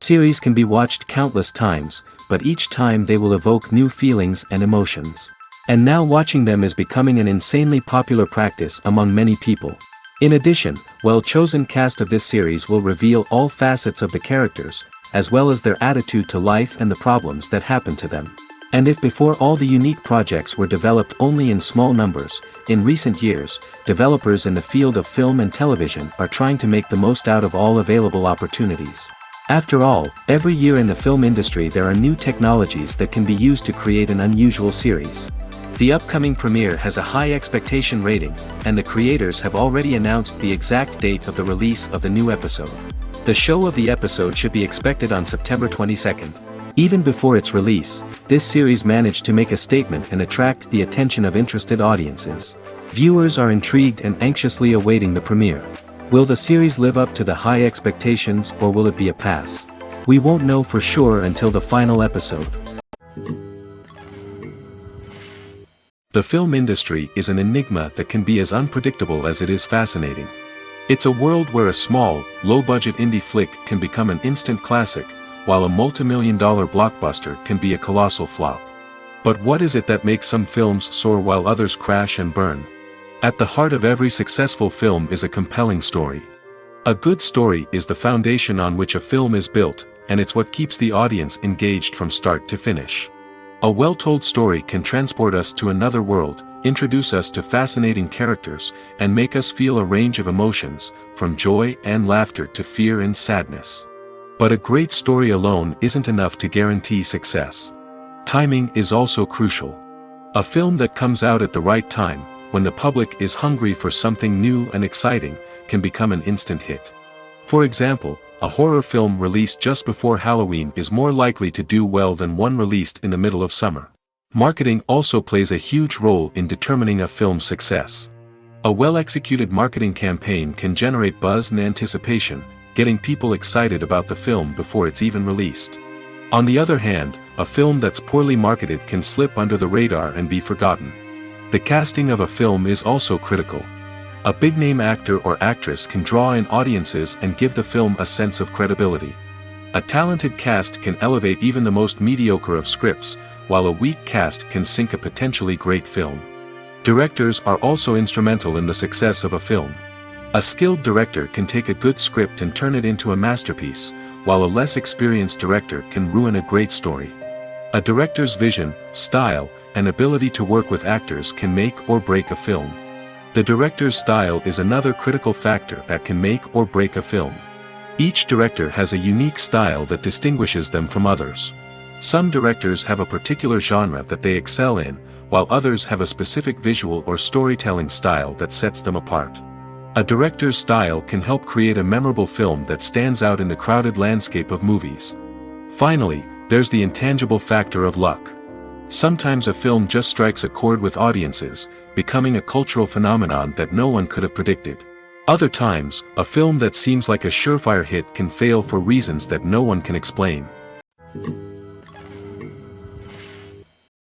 Series can be watched countless times, but each time they will evoke new feelings and emotions. And now watching them is becoming an insanely popular practice among many people. In addition, well-chosen cast of this series will reveal all facets of the characters, as well as their attitude to life and the problems that happen to them. And if before all the unique projects were developed only in small numbers, in recent years, developers in the field of film and television are trying to make the most out of all available opportunities. After all, every year in the film industry there are new technologies that can be used to create an unusual series. The upcoming premiere has a high expectation rating, and the creators have already announced the exact date of the release of the new episode. The show of the episode should be expected on September 22nd. Even before its release, this series managed to make a statement and attract the attention of interested audiences. Viewers are intrigued and anxiously awaiting the premiere. Will the series live up to the high expectations, or will it be a pass? We won't know for sure until the final episode. The film industry is an enigma that can be as unpredictable as it is fascinating. It's a world where a small, low-budget indie flick can become an instant classic, while a multi-million-dollar blockbuster can be a colossal flop. But what is it that makes some films soar while others crash and burn? At the heart of every successful film is a compelling story. A good story is the foundation on which a film is built, and it's what keeps the audience engaged from start to finish. A well-told story can transport us to another world, introduce us to fascinating characters, and make us feel a range of emotions, from joy and laughter to fear and sadness. But a great story alone isn't enough to guarantee success. Timing is also crucial. A film that comes out at the right time, when the public is hungry for something new and exciting, can become an instant hit. For example, a horror film released just before Halloween is more likely to do well than one released in the middle of summer. Marketing also plays a huge role in determining a film's success. A well-executed marketing campaign can generate buzz and anticipation, getting people excited about the film before it's even released. On the other hand, a film that's poorly marketed can slip under the radar and be forgotten. The casting of a film is also critical. A big-name actor or actress can draw in audiences and give the film a sense of credibility. A talented cast can elevate even the most mediocre of scripts, while a weak cast can sink a potentially great film. Directors are also instrumental in the success of a film. A skilled director can take a good script and turn it into a masterpiece, while a less experienced director can ruin a great story. A director's vision, style, and ability to work with actors can make or break a film. The director's style is another critical factor that can make or break a film. Each director has a unique style that distinguishes them from others. Some directors have a particular genre that they excel in, while others have a specific visual or storytelling style that sets them apart. A director's style can help create a memorable film that stands out in the crowded landscape of movies. Finally, there's the intangible factor of luck. Sometimes a film just strikes a chord with audiences, becoming a cultural phenomenon that no one could have predicted. Other times, a film that seems like a surefire hit can fail for reasons that no one can explain.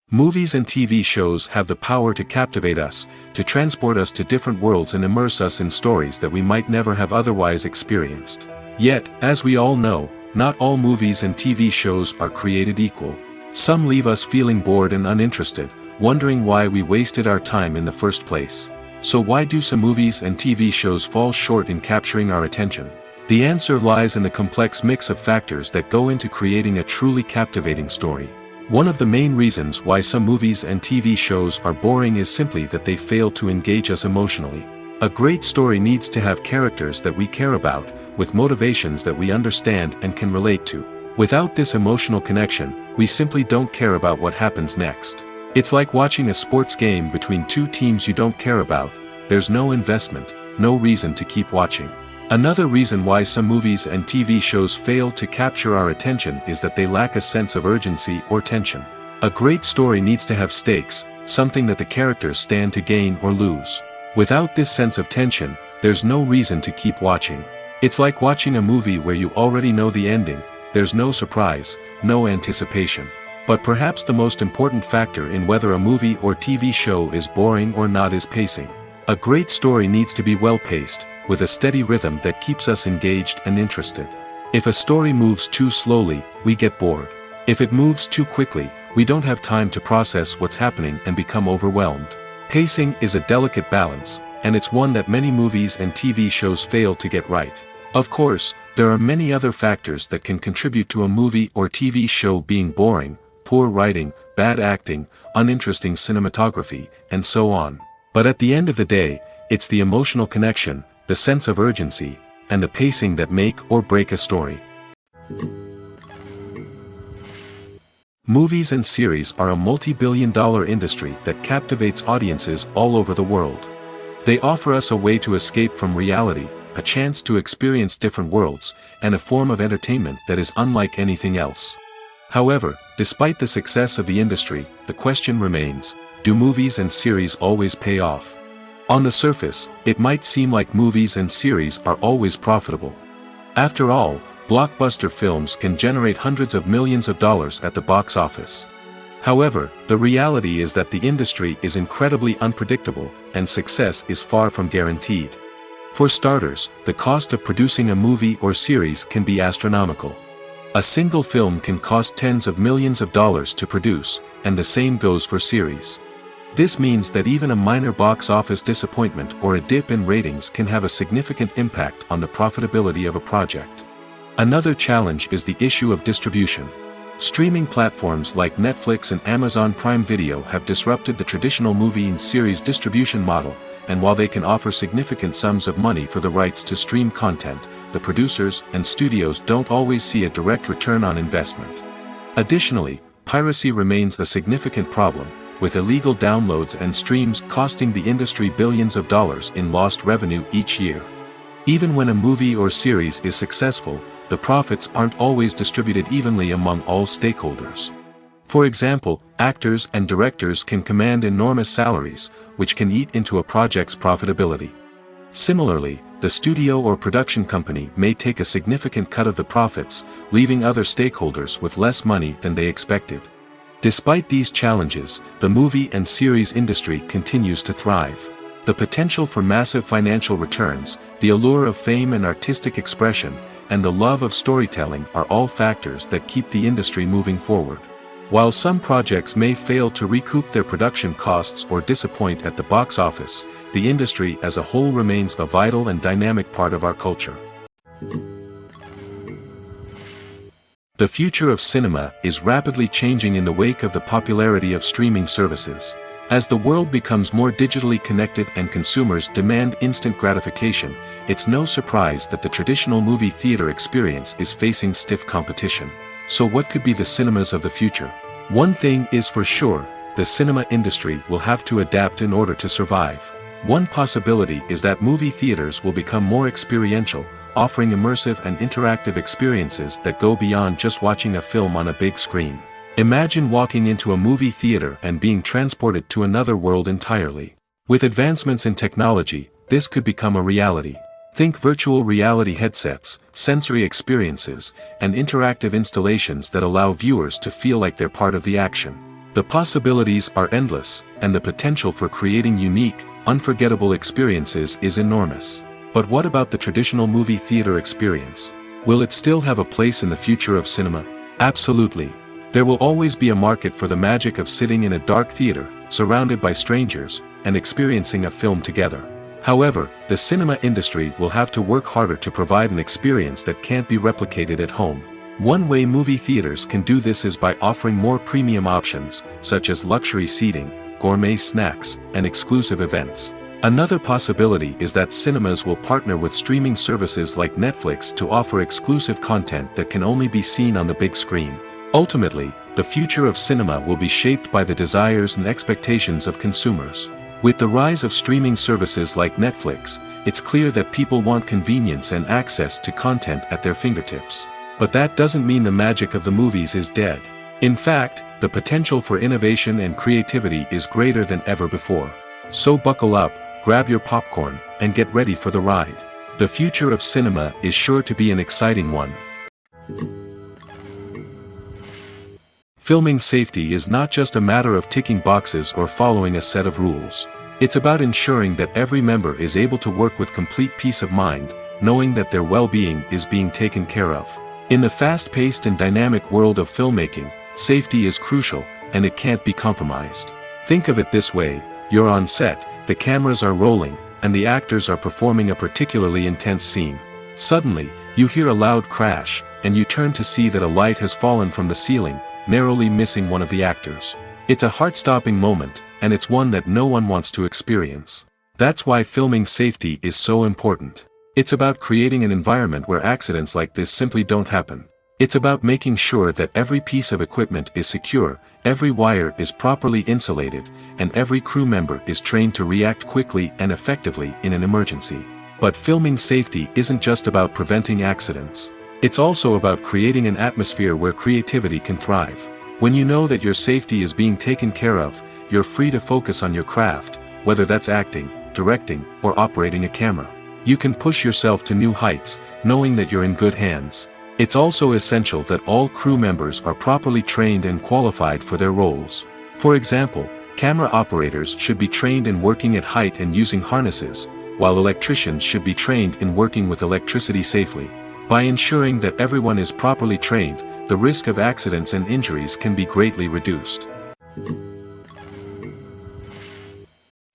Movies and TV shows have the power to captivate us, to transport us to different worlds and immerse us in stories that we might never have otherwise experienced. Yet, as we all know, not all movies and TV shows are created equal. Some leave us feeling bored and uninterested, wondering why we wasted our time in the first place. So why do some movies and TV shows fall short in capturing our attention? The answer lies in the complex mix of factors that go into creating a truly captivating story. One of the main reasons why some movies and TV shows are boring is simply that they fail to engage us emotionally. A great story needs to have characters that we care about, with motivations that we understand and can relate to. Without this emotional connection, we simply don't care about what happens next. It's like watching a sports game between two teams you don't care about. There's no investment, no reason to keep watching. Another reason why some movies and TV shows fail to capture our attention is that they lack a sense of urgency or tension. A great story needs to have stakes, something that the characters stand to gain or lose. Without this sense of tension, there's no reason to keep watching. It's like watching a movie where you already know the ending. There's no surprise, no anticipation. But perhaps the most important factor in whether a movie or TV show is boring or not is pacing. A great story needs to be well paced, with a steady rhythm that keeps us engaged and interested. If a story moves too slowly, we get bored. If it moves too quickly, we don't have time to process what's happening and become overwhelmed. Pacing is a delicate balance, and it's one that many movies and TV shows fail to get right. Of course, there are many other factors that can contribute to a movie or TV show being boring: poor writing, bad acting, uninteresting cinematography, and so on. But at the end of the day, it's the emotional connection, the sense of urgency, and the pacing that make or break a story. Movies and series are a multi-billion-dollar industry that captivates audiences all over the world. They offer us a way to escape from reality, a chance to experience different worlds, and a form of entertainment that is unlike anything else. However, despite the success of the industry, the question remains: do movies and series always pay off? On the surface, it might seem like movies and series are always profitable. After all, blockbuster films can generate hundreds of millions of dollars at the box office. However, the reality is that the industry is incredibly unpredictable, and success is far from guaranteed. For starters, the cost of producing a movie or series can be astronomical. A single film can cost tens of millions of dollars to produce, and the same goes for series. This means that even a minor box office disappointment or a dip in ratings can have a significant impact on the profitability of a project. Another challenge is the issue of distribution. Streaming platforms like Netflix and Amazon Prime Video have disrupted the traditional movie and series distribution model, and while they can offer significant sums of money for the rights to stream content, the producers and studios don't always see a direct return on investment. Additionally, piracy remains a significant problem, with illegal downloads and streams costing the industry billions of dollars in lost revenue each year. Even when a movie or series is successful, the profits aren't always distributed evenly among all stakeholders. For example, actors and directors can command enormous salaries, which can eat into a project's profitability. Similarly, the studio or production company may take a significant cut of the profits, leaving other stakeholders with less money than they expected. Despite these challenges, the movie and series industry continues to thrive. The potential for massive financial returns, the allure of fame and artistic expression, and the love of storytelling are all factors that keep the industry moving forward. While some projects may fail to recoup their production costs or disappoint at the box office, the industry as a whole remains a vital and dynamic part of our culture. The future of cinema is rapidly changing in the wake of the popularity of streaming services. As the world becomes more digitally connected and consumers demand instant gratification, it's no surprise that the traditional movie theater experience is facing stiff competition. So what could be the cinemas of the future? One thing is for sure: the cinema industry will have to adapt in order to survive. One possibility is that movie theaters will become more experiential, offering immersive and interactive experiences that go beyond just watching a film on a big screen. Imagine walking into a movie theater and being transported to another world entirely. With advancements in technology, this could become a reality. Think virtual reality headsets, sensory experiences, and interactive installations that allow viewers to feel like they're part of the action. The possibilities are endless, and the potential for creating unique, unforgettable experiences is enormous. But what about the traditional movie theater experience? Will it still have a place in the future of cinema? Absolutely. There will always be a market for the magic of sitting in a dark theater, surrounded by strangers, and experiencing a film together. However, the cinema industry will have to work harder to provide an experience that can't be replicated at home. One way movie theaters can do this is by offering more premium options, such as luxury seating, gourmet snacks, and exclusive events. Another possibility is that cinemas will partner with streaming services like Netflix to offer exclusive content that can only be seen on the big screen. Ultimately, the future of cinema will be shaped by the desires and expectations of consumers. With the rise of streaming services like Netflix, it's clear that people want convenience and access to content at their fingertips. But that doesn't mean the magic of the movies is dead. In fact, the potential for innovation and creativity is greater than ever before. So buckle up, grab your popcorn, and get ready for the ride. The future of cinema is sure to be an exciting one. Filming safety is not just a matter of ticking boxes or following a set of rules. It's about ensuring that every member is able to work with complete peace of mind, knowing that their well-being is being taken care of. In the fast-paced and dynamic world of filmmaking, safety is crucial, and it can't be compromised. Think of it this way: you're on set, the cameras are rolling, and the actors are performing a particularly intense scene. Suddenly, you hear a loud crash, and you turn to see that a light has fallen from the ceiling, narrowly missing one of the actors. It's a heart-stopping moment, and it's one that no one wants to experience. That's why filming safety is so important. It's about creating an environment where accidents like this simply don't happen. It's about making sure that every piece of equipment is secure, every wire is properly insulated, and every crew member is trained to react quickly and effectively in an emergency. But filming safety isn't just about preventing accidents. It's also about creating an atmosphere where creativity can thrive. When you know that your safety is being taken care of, you're free to focus on your craft, whether that's acting, directing, or operating a camera. You can push yourself to new heights, knowing that you're in good hands. It's also essential that all crew members are properly trained and qualified for their roles. For example, camera operators should be trained in working at height and using harnesses, while electricians should be trained in working with electricity safely. By ensuring that everyone is properly trained, the risk of accidents and injuries can be greatly reduced.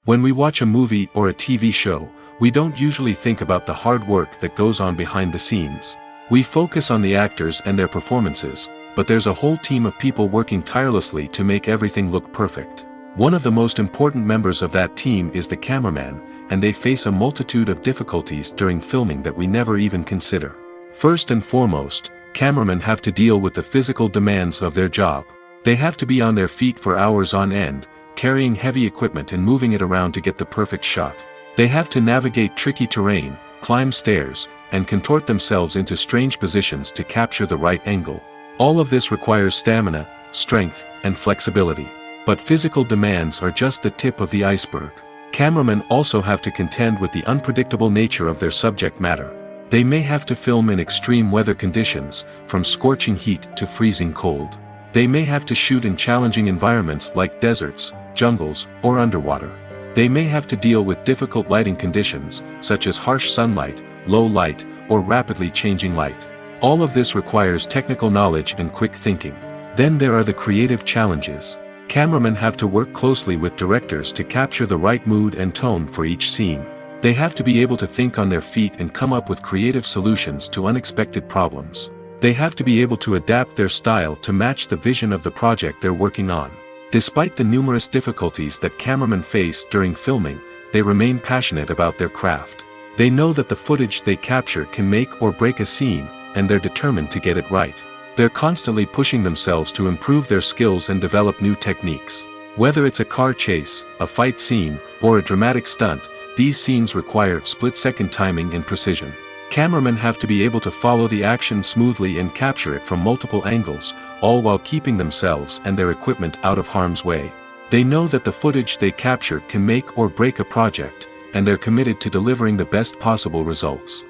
When we watch a movie or a TV show, we don't usually think about the hard work that goes on behind the scenes. We focus on the actors and their performances, but there's a whole team of people working tirelessly to make everything look perfect. One of the most important members of that team is the cameraman, and they face a multitude of difficulties during filming that we never even consider. First and foremost, cameramen have to deal with the physical demands of their job. They have to be on their feet for hours on end, carrying heavy equipment and moving it around to get the perfect shot. They have to navigate tricky terrain, climb stairs, and contort themselves into strange positions to capture the right angle. All of this requires stamina, strength, and flexibility. But physical demands are just the tip of the iceberg. Cameramen also have to contend with the unpredictable nature of their subject matter. They may have to film in extreme weather conditions, from scorching heat to freezing cold. They may have to shoot in challenging environments like deserts, jungles, or underwater. They may have to deal with difficult lighting conditions, such as harsh sunlight, low light, or rapidly changing light. All of this requires technical knowledge and quick thinking. Then there are the creative challenges. Cameramen have to work closely with directors to capture the right mood and tone for each scene. They have to be able to think on their feet and come up with creative solutions to unexpected problems. They have to be able to adapt their style to match the vision of the project they're working on. Despite the numerous difficulties that cameramen face during filming, they remain passionate about their craft. They know that the footage they capture can make or break a scene, and they're determined to get it right. They're constantly pushing themselves to improve their skills and develop new techniques. Whether it's a car chase, a fight scene, or a dramatic stunt, these scenes require split-second timing and precision. Cameramen have to be able to follow the action smoothly and capture it from multiple angles, all while keeping themselves and their equipment out of harm's way. They know that the footage they capture can make or break a project, and they're committed to delivering the best possible results.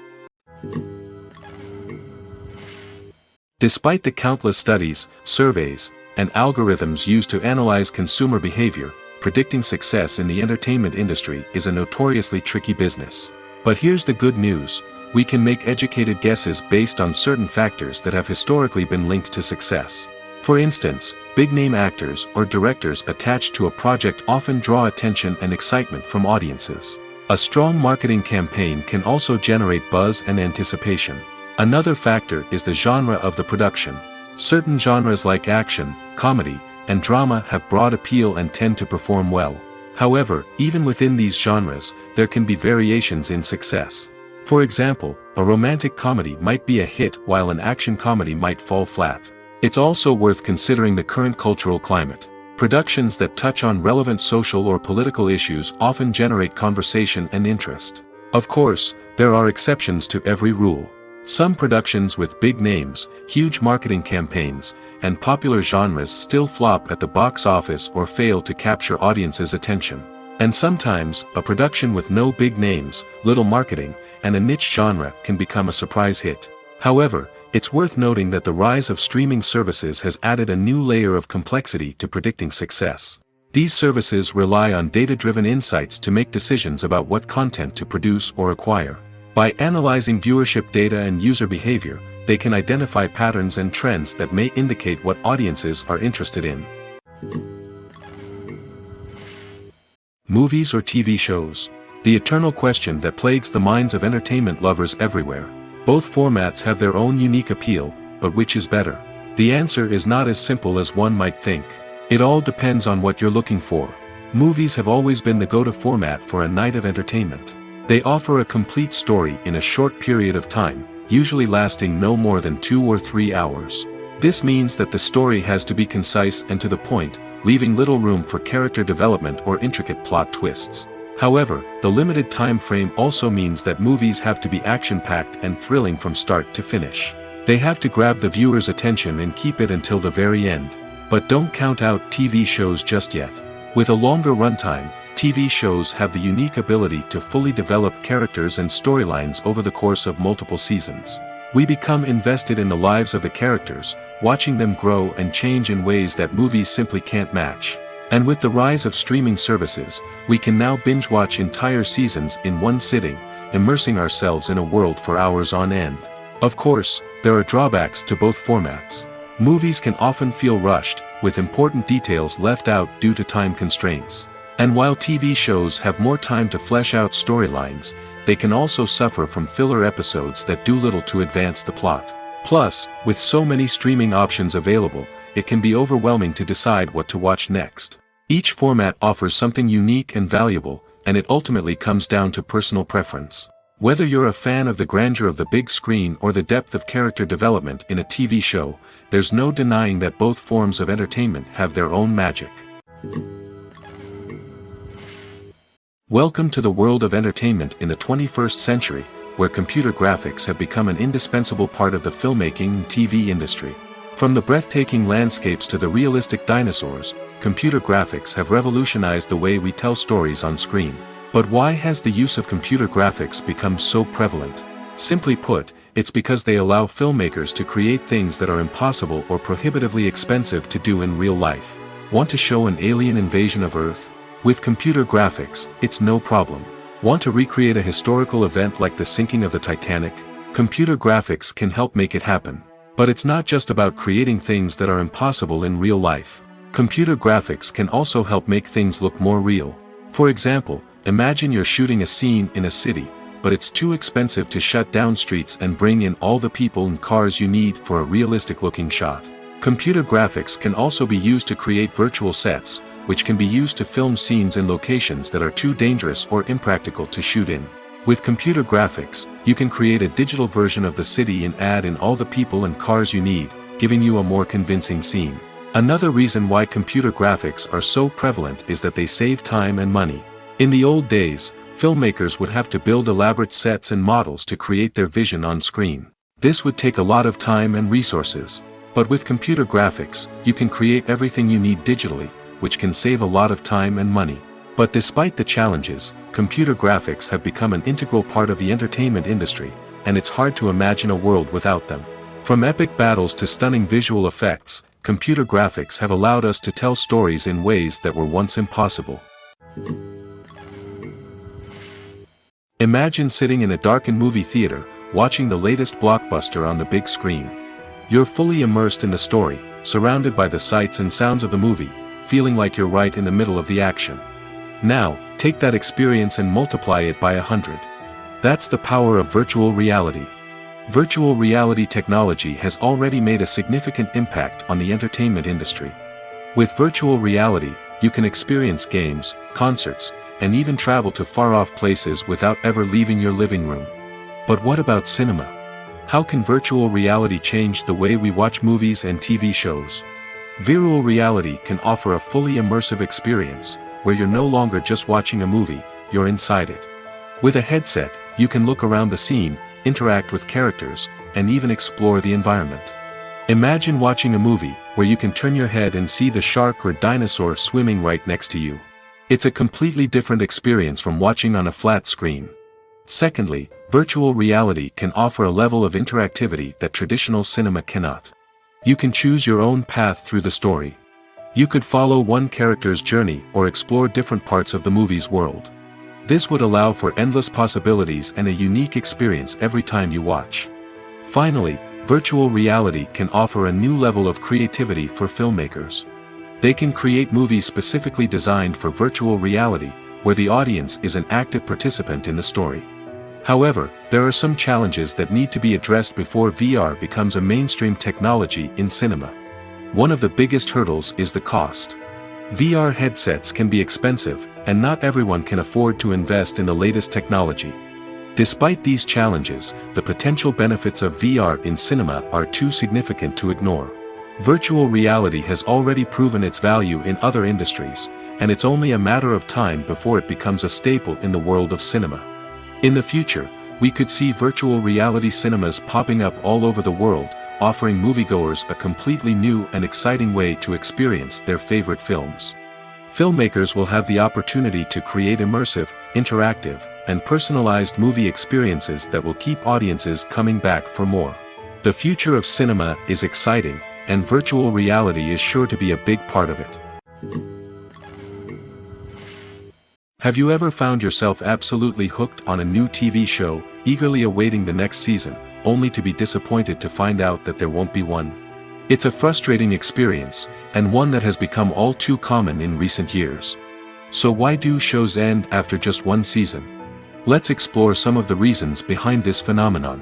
Despite the countless studies, surveys, and algorithms used to analyze consumer behavior, predicting success in the entertainment industry is a notoriously tricky business. But here's the good news: we can make educated guesses based on certain factors that have historically been linked to success. For instance, big-name actors or directors attached to a project often draw attention and excitement from audiences. A strong marketing campaign can also generate buzz and anticipation. Another factor is the genre of the production. Certain genres like action, comedy, and drama have broad appeal and tend to perform well. However, even within these genres, there can be variations in success. For example, a romantic comedy might be a hit while an action comedy might fall flat. It's also worth considering the current cultural climate. Productions that touch on relevant social or political issues often generate conversation and interest. Of course, there are exceptions to every rule. Some productions with big names, huge marketing campaigns, and popular genres still flop at the box office or fail to capture audiences' attention. And sometimes, a production with no big names, little marketing, and a niche genre can become a surprise hit. However, it's worth noting that the rise of streaming services has added a new layer of complexity to predicting success. These services rely on data-driven insights to make decisions about what content to produce or acquire. By analyzing viewership data and user behavior, they can identify patterns and trends that may indicate what audiences are interested in. Movies or TV shows? The eternal question that plagues the minds of entertainment lovers everywhere. Both formats have their own unique appeal, but which is better? The answer is not as simple as one might think. It all depends on what you're looking for. Movies have always been the go-to format for a night of entertainment. They offer a complete story in a short period of time, usually lasting no more than 2 or 3 hours. This means that the story has to be concise and to the point, leaving little room for character development or intricate plot twists. However, the limited time frame also means that movies have to be action-packed and thrilling from start to finish. They have to grab the viewer's attention and keep it until the very end. But don't count out TV shows just yet. With a longer runtime, TV shows have the unique ability to fully develop characters and storylines over the course of multiple seasons. We become invested in the lives of the characters, watching them grow and change in ways that movies simply can't match. And with the rise of streaming services, we can now binge-watch entire seasons in one sitting, immersing ourselves in a world for hours on end. Of course, there are drawbacks to both formats. Movies can often feel rushed, with important details left out due to time constraints. And while TV shows have more time to flesh out storylines, they can also suffer from filler episodes that do little to advance the plot. Plus, with so many streaming options available, it can be overwhelming to decide what to watch next. Each format offers something unique and valuable, and it ultimately comes down to personal preference. Whether you're a fan of the grandeur of the big screen or the depth of character development in a TV show, there's no denying that both forms of entertainment have their own magic. Welcome to the world of entertainment in the 21st century, where computer graphics have become an indispensable part of the filmmaking and TV industry. From the breathtaking landscapes to the realistic dinosaurs, computer graphics have revolutionized the way we tell stories on screen. But why has the use of computer graphics become so prevalent? Simply put, it's because they allow filmmakers to create things that are impossible or prohibitively expensive to do in real life. Want to show an alien invasion of Earth? With computer graphics, it's no problem. Want to recreate a historical event like the sinking of the Titanic? Computer graphics can help make it happen. But it's not just about creating things that are impossible in real life. Computer graphics can also help make things look more real. For example, imagine you're shooting a scene in a city, but it's too expensive to shut down streets and bring in all the people and cars you need for a realistic-looking shot. Computer graphics can also be used to create virtual sets, which can be used to film scenes in locations that are too dangerous or impractical to shoot in. With computer graphics, you can create a digital version of the city and add in all the people and cars you need, giving you a more convincing scene. Another reason why computer graphics are so prevalent is that they save time and money. In the old days, filmmakers would have to build elaborate sets and models to create their vision on screen. This would take a lot of time and resources. But with computer graphics, you can create everything you need digitally, which can save a lot of time and money. But despite the challenges, computer graphics have become an integral part of the entertainment industry, and it's hard to imagine a world without them. From epic battles to stunning visual effects, computer graphics have allowed us to tell stories in ways that were once impossible. Imagine sitting in a darkened movie theater, watching the latest blockbuster on the big screen. You're fully immersed in the story, surrounded by the sights and sounds of the movie, feeling like you're right in the middle of the action. Now, take that experience and multiply it by 100. That's the power of virtual reality. Virtual reality technology has already made a significant impact on the entertainment industry. With virtual reality, you can experience games, concerts, and even travel to far-off places without ever leaving your living room. But what about cinema? How can virtual reality change the way we watch movies and TV shows? Virtual reality can offer a fully immersive experience, where you're no longer just watching a movie, you're inside it. With a headset, you can look around the scene, interact with characters, and even explore the environment. Imagine watching a movie, where you can turn your head and see the shark or dinosaur swimming right next to you. It's a completely different experience from watching on a flat screen. Secondly, virtual reality can offer a level of interactivity that traditional cinema cannot. You can choose your own path through the story. You could follow one character's journey or explore different parts of the movie's world. This would allow for endless possibilities and a unique experience every time you watch. Finally, virtual reality can offer a new level of creativity for filmmakers. They can create movies specifically designed for virtual reality, where the audience is an active participant in the story. However, there are some challenges that need to be addressed before VR becomes a mainstream technology in cinema. One of the biggest hurdles is the cost. VR headsets can be expensive, and not everyone can afford to invest in the latest technology. Despite these challenges, the potential benefits of VR in cinema are too significant to ignore. Virtual reality has already proven its value in other industries, and it's only a matter of time before it becomes a staple in the world of cinema. In the future, we could see virtual reality cinemas popping up all over the world, offering moviegoers a completely new and exciting way to experience their favorite films. Filmmakers will have the opportunity to create immersive, interactive, and personalized movie experiences that will keep audiences coming back for more. The future of cinema is exciting, and virtual reality is sure to be a big part of it. Have you ever found yourself absolutely hooked on a new TV show, eagerly awaiting the next season, only to be disappointed to find out that there won't be one? It's a frustrating experience, and one that has become all too common in recent years. So why do shows end after just one season? Let's explore some of the reasons behind this phenomenon.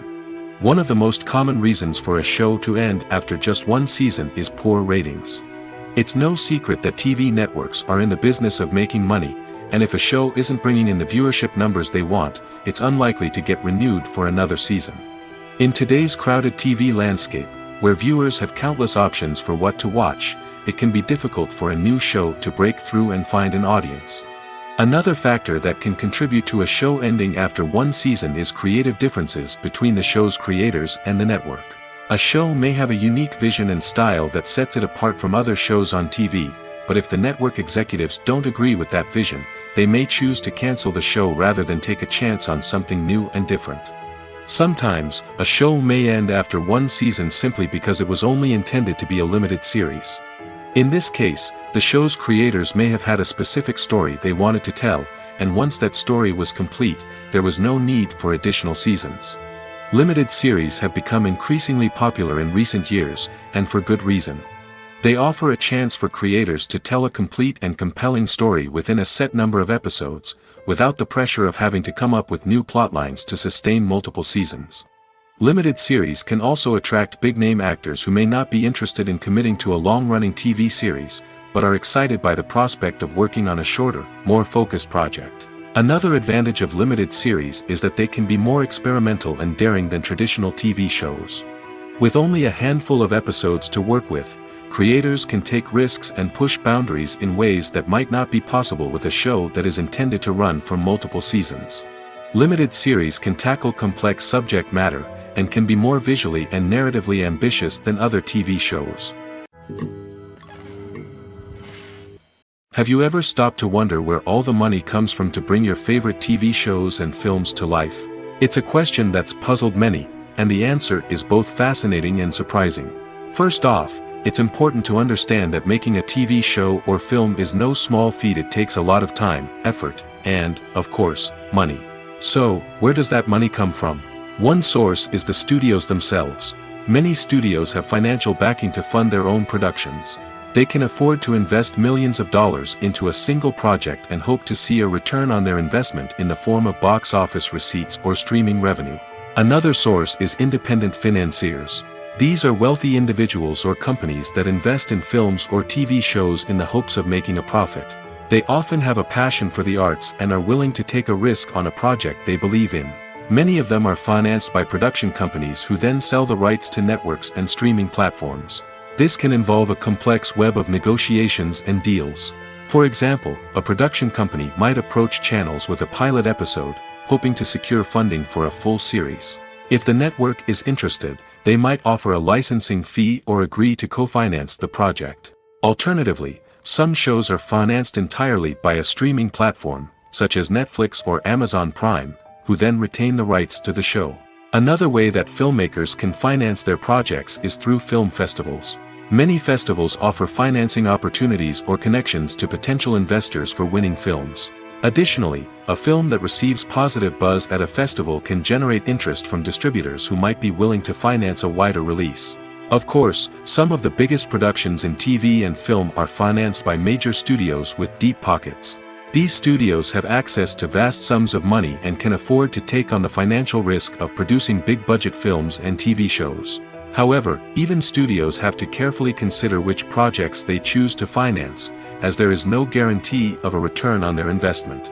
One of the most common reasons for a show to end after just one season is poor ratings. It's no secret that TV networks are in the business of making money, and if a show isn't bringing in the viewership numbers they want, it's unlikely to get renewed for another season. In today's crowded TV landscape, where viewers have countless options for what to watch, it can be difficult for a new show to break through and find an audience. Another factor that can contribute to a show ending after one season is creative differences between the show's creators and the network. A show may have a unique vision and style that sets it apart from other shows on TV, but if the network executives don't agree with that vision, they may choose to cancel the show rather than take a chance on something new and different. Sometimes, a show may end after one season simply because it was only intended to be a limited series. In this case, the show's creators may have had a specific story they wanted to tell, and once that story was complete, there was no need for additional seasons. Limited series have become increasingly popular in recent years, and for good reason. They offer a chance for creators to tell a complete and compelling story within a set number of episodes, without the pressure of having to come up with new plotlines to sustain multiple seasons. Limited series can also attract big-name actors who may not be interested in committing to a long-running TV series, but are excited by the prospect of working on a shorter, more focused project. Another advantage of limited series is that they can be more experimental and daring than traditional TV shows. With only a handful of episodes to work with, creators can take risks and push boundaries in ways that might not be possible with a show that is intended to run for multiple seasons. Limited series can tackle complex subject matter, and can be more visually and narratively ambitious than other TV shows. Have you ever stopped to wonder where all the money comes from to bring your favorite TV shows and films to life? It's a question that's puzzled many, and the answer is both fascinating and surprising. First off, it's important to understand that making a TV show or film is no small feat. It takes a lot of time, effort, and, of course, money. So, where does that money come from? One source is the studios themselves. Many studios have financial backing to fund their own productions. They can afford to invest millions of dollars into a single project and hope to see a return on their investment in the form of box office receipts or streaming revenue. Another source is independent financiers. These are wealthy individuals or companies that invest in films or TV shows in the hopes of making a profit. They often have a passion for the arts and are willing to take a risk on a project they believe in. Many of them are financed by production companies who then sell the rights to networks and streaming platforms. This can involve a complex web of negotiations and deals. For example, a production company might approach channels with a pilot episode, hoping to secure funding for a full series. If the network is interested, they might offer a licensing fee or agree to co-finance the project. Alternatively, some shows are financed entirely by a streaming platform, such as Netflix or Amazon Prime, who then retain the rights to the show. Another way that filmmakers can finance their projects is through film festivals. Many festivals offer financing opportunities or connections to potential investors for winning films. Additionally, a film that receives positive buzz at a festival can generate interest from distributors who might be willing to finance a wider release. Of course, some of the biggest productions in TV and film are financed by major studios with deep pockets. These studios have access to vast sums of money and can afford to take on the financial risk of producing big-budget films and TV shows. However, even studios have to carefully consider which projects they choose to finance, as there is no guarantee of a return on their investment.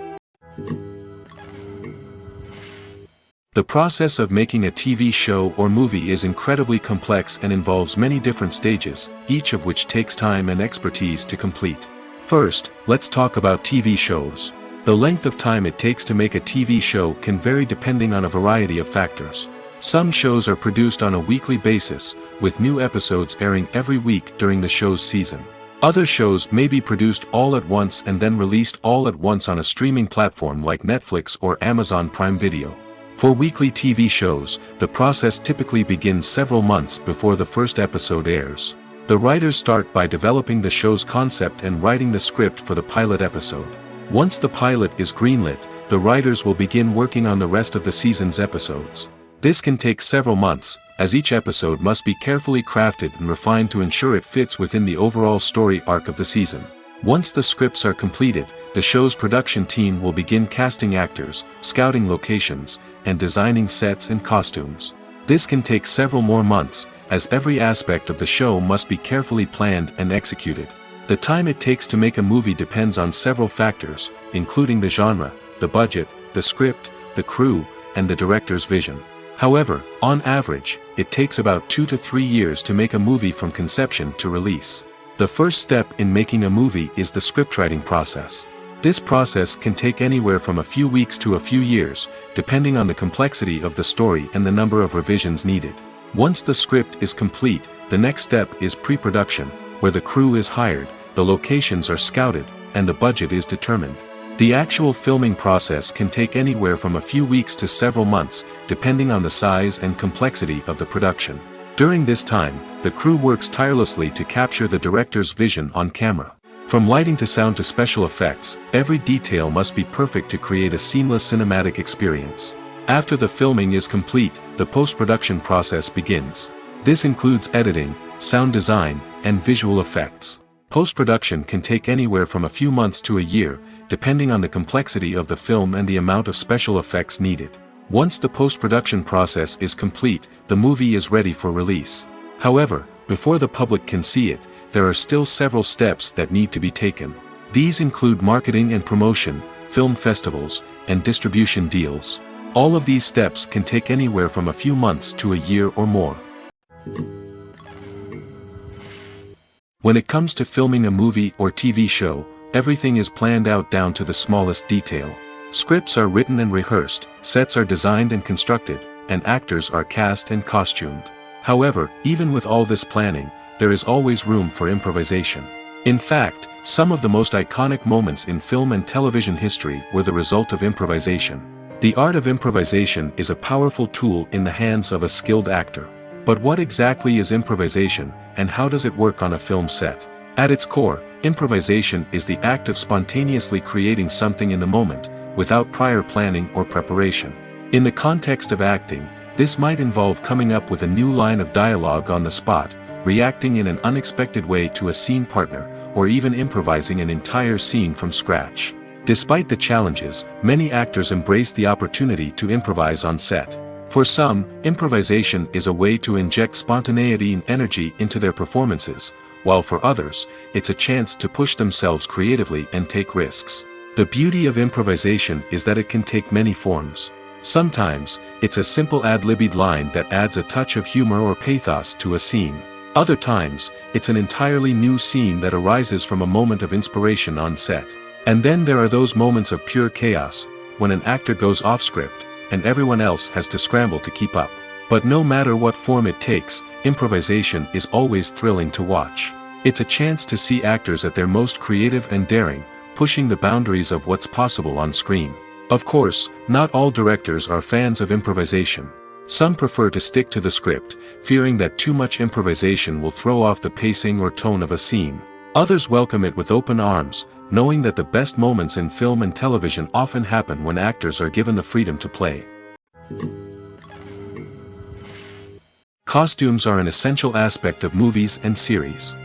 The process of making a TV show or movie is incredibly complex and involves many different stages, each of which takes time and expertise to complete. First, let's talk about TV shows. The length of time it takes to make a TV show can vary depending on a variety of factors. Some shows are produced on a weekly basis, with new episodes airing every week during the show's season. Other shows may be produced all at once and then released all at once on a streaming platform like Netflix or Amazon Prime Video. For weekly TV shows, the process typically begins several months before the first episode airs. The writers start by developing the show's concept and writing the script for the pilot episode. Once the pilot is greenlit, the writers will begin working on the rest of the season's episodes. This can take several months, as each episode must be carefully crafted and refined to ensure it fits within the overall story arc of the season. Once the scripts are completed, the show's production team will begin casting actors, scouting locations, and designing sets and costumes. This can take several more months, as every aspect of the show must be carefully planned and executed. The time it takes to make a movie depends on several factors, including the genre, the budget, the script, the crew, and the director's vision. However, on average, it takes about 2 to 3 years to make a movie from conception to release. The first step in making a movie is the scriptwriting process. This process can take anywhere from a few weeks to a few years, depending on the complexity of the story and the number of revisions needed. Once the script is complete, the next step is pre-production, where the crew is hired, the locations are scouted, and the budget is determined. The actual filming process can take anywhere from a few weeks to several months, depending on the size and complexity of the production. During this time, the crew works tirelessly to capture the director's vision on camera. From lighting to sound to special effects, every detail must be perfect to create a seamless cinematic experience. After the filming is complete, the post-production process begins. This includes editing, sound design, and visual effects. Post-production can take anywhere from a few months to a year, depending on the complexity of the film and the amount of special effects needed. Once the post-production process is complete, the movie is ready for release. However, before the public can see it, there are still several steps that need to be taken. These include marketing and promotion, film festivals, and distribution deals. All of these steps can take anywhere from a few months to a year or more. When it comes to filming a movie or TV show, everything is planned out down to the smallest detail. Scripts are written and rehearsed, sets are designed and constructed, and actors are cast and costumed. However, even with all this planning, there is always room for improvisation. In fact, some of the most iconic moments in film and television history were the result of improvisation. The art of improvisation is a powerful tool in the hands of a skilled actor. But what exactly is improvisation, and how does it work on a film set? At its core, improvisation is the act of spontaneously creating something in the moment, without prior planning or preparation. In the context of acting, this might involve coming up with a new line of dialogue on the spot, reacting in an unexpected way to a scene partner, or even improvising an entire scene from scratch. Despite the challenges, many actors embrace the opportunity to improvise on set. For some, improvisation is a way to inject spontaneity and energy into their performances, while for others, it's a chance to push themselves creatively and take risks. The beauty of improvisation is that it can take many forms. Sometimes, it's a simple ad-libbed line that adds a touch of humor or pathos to a scene. Other times, it's an entirely new scene that arises from a moment of inspiration on set. And then there are those moments of pure chaos, when an actor goes off script, and everyone else has to scramble to keep up. But no matter what form it takes, improvisation is always thrilling to watch. It's a chance to see actors at their most creative and daring, pushing the boundaries of what's possible on screen. Of course, not all directors are fans of improvisation. Some prefer to stick to the script, fearing that too much improvisation will throw off the pacing or tone of a scene. Others welcome it with open arms, knowing that the best moments in film and television often happen when actors are given the freedom to play. Costumes are an essential aspect of movies and series.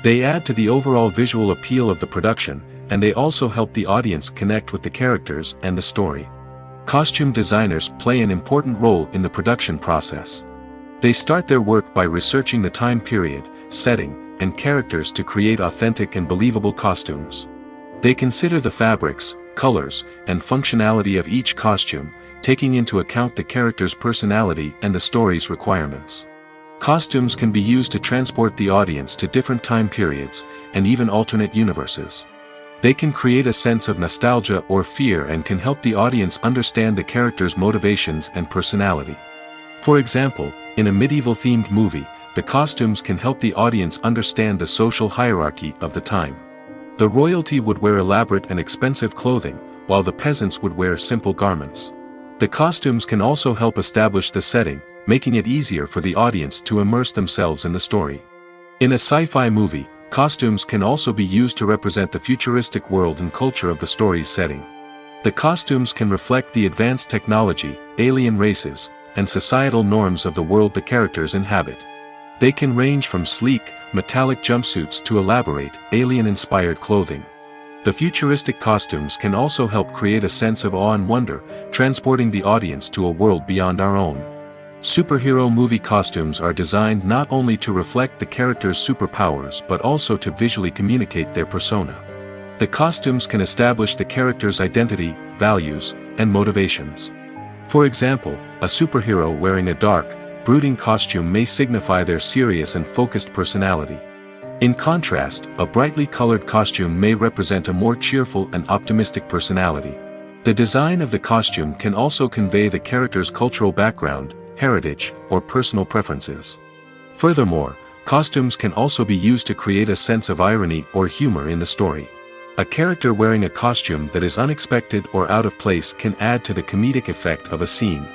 They add to the overall visual appeal of the production, and they also help the audience connect with the characters and the story. Costume designers play an important role in the production process. They start their work by researching the time period, setting, and characters to create authentic and believable costumes. They consider the fabrics, colors, and functionality of each costume, taking into account the character's personality and the story's requirements. Costumes can be used to transport the audience to different time periods, and even alternate universes. They can create a sense of nostalgia or fear and can help the audience understand the character's motivations and personality. For example, in a medieval-themed movie, the costumes can help the audience understand the social hierarchy of the time. The royalty would wear elaborate and expensive clothing, while the peasants would wear simple garments. The costumes can also help establish the setting, making it easier for the audience to immerse themselves in the story. In a sci-fi movie, costumes can also be used to represent the futuristic world and culture of the story's setting. The costumes can reflect the advanced technology, alien races, and societal norms of the world the characters inhabit. They can range from sleek, metallic jumpsuits to elaborate, alien-inspired clothing. The futuristic costumes can also help create a sense of awe and wonder, transporting the audience to a world beyond our own. Superhero movie costumes are designed not only to reflect the character's superpowers but also to visually communicate their persona. The costumes can establish the character's identity, values, and motivations. For example, a superhero wearing a dark, brooding costume may signify their serious and focused personality. In contrast, a brightly colored costume may represent a more cheerful and optimistic personality. The design of the costume can also convey the character's cultural background, heritage, or personal preferences. Furthermore, costumes can also be used to create a sense of irony or humor in the story. A character wearing a costume that is unexpected or out of place can add to the comedic effect of a scene.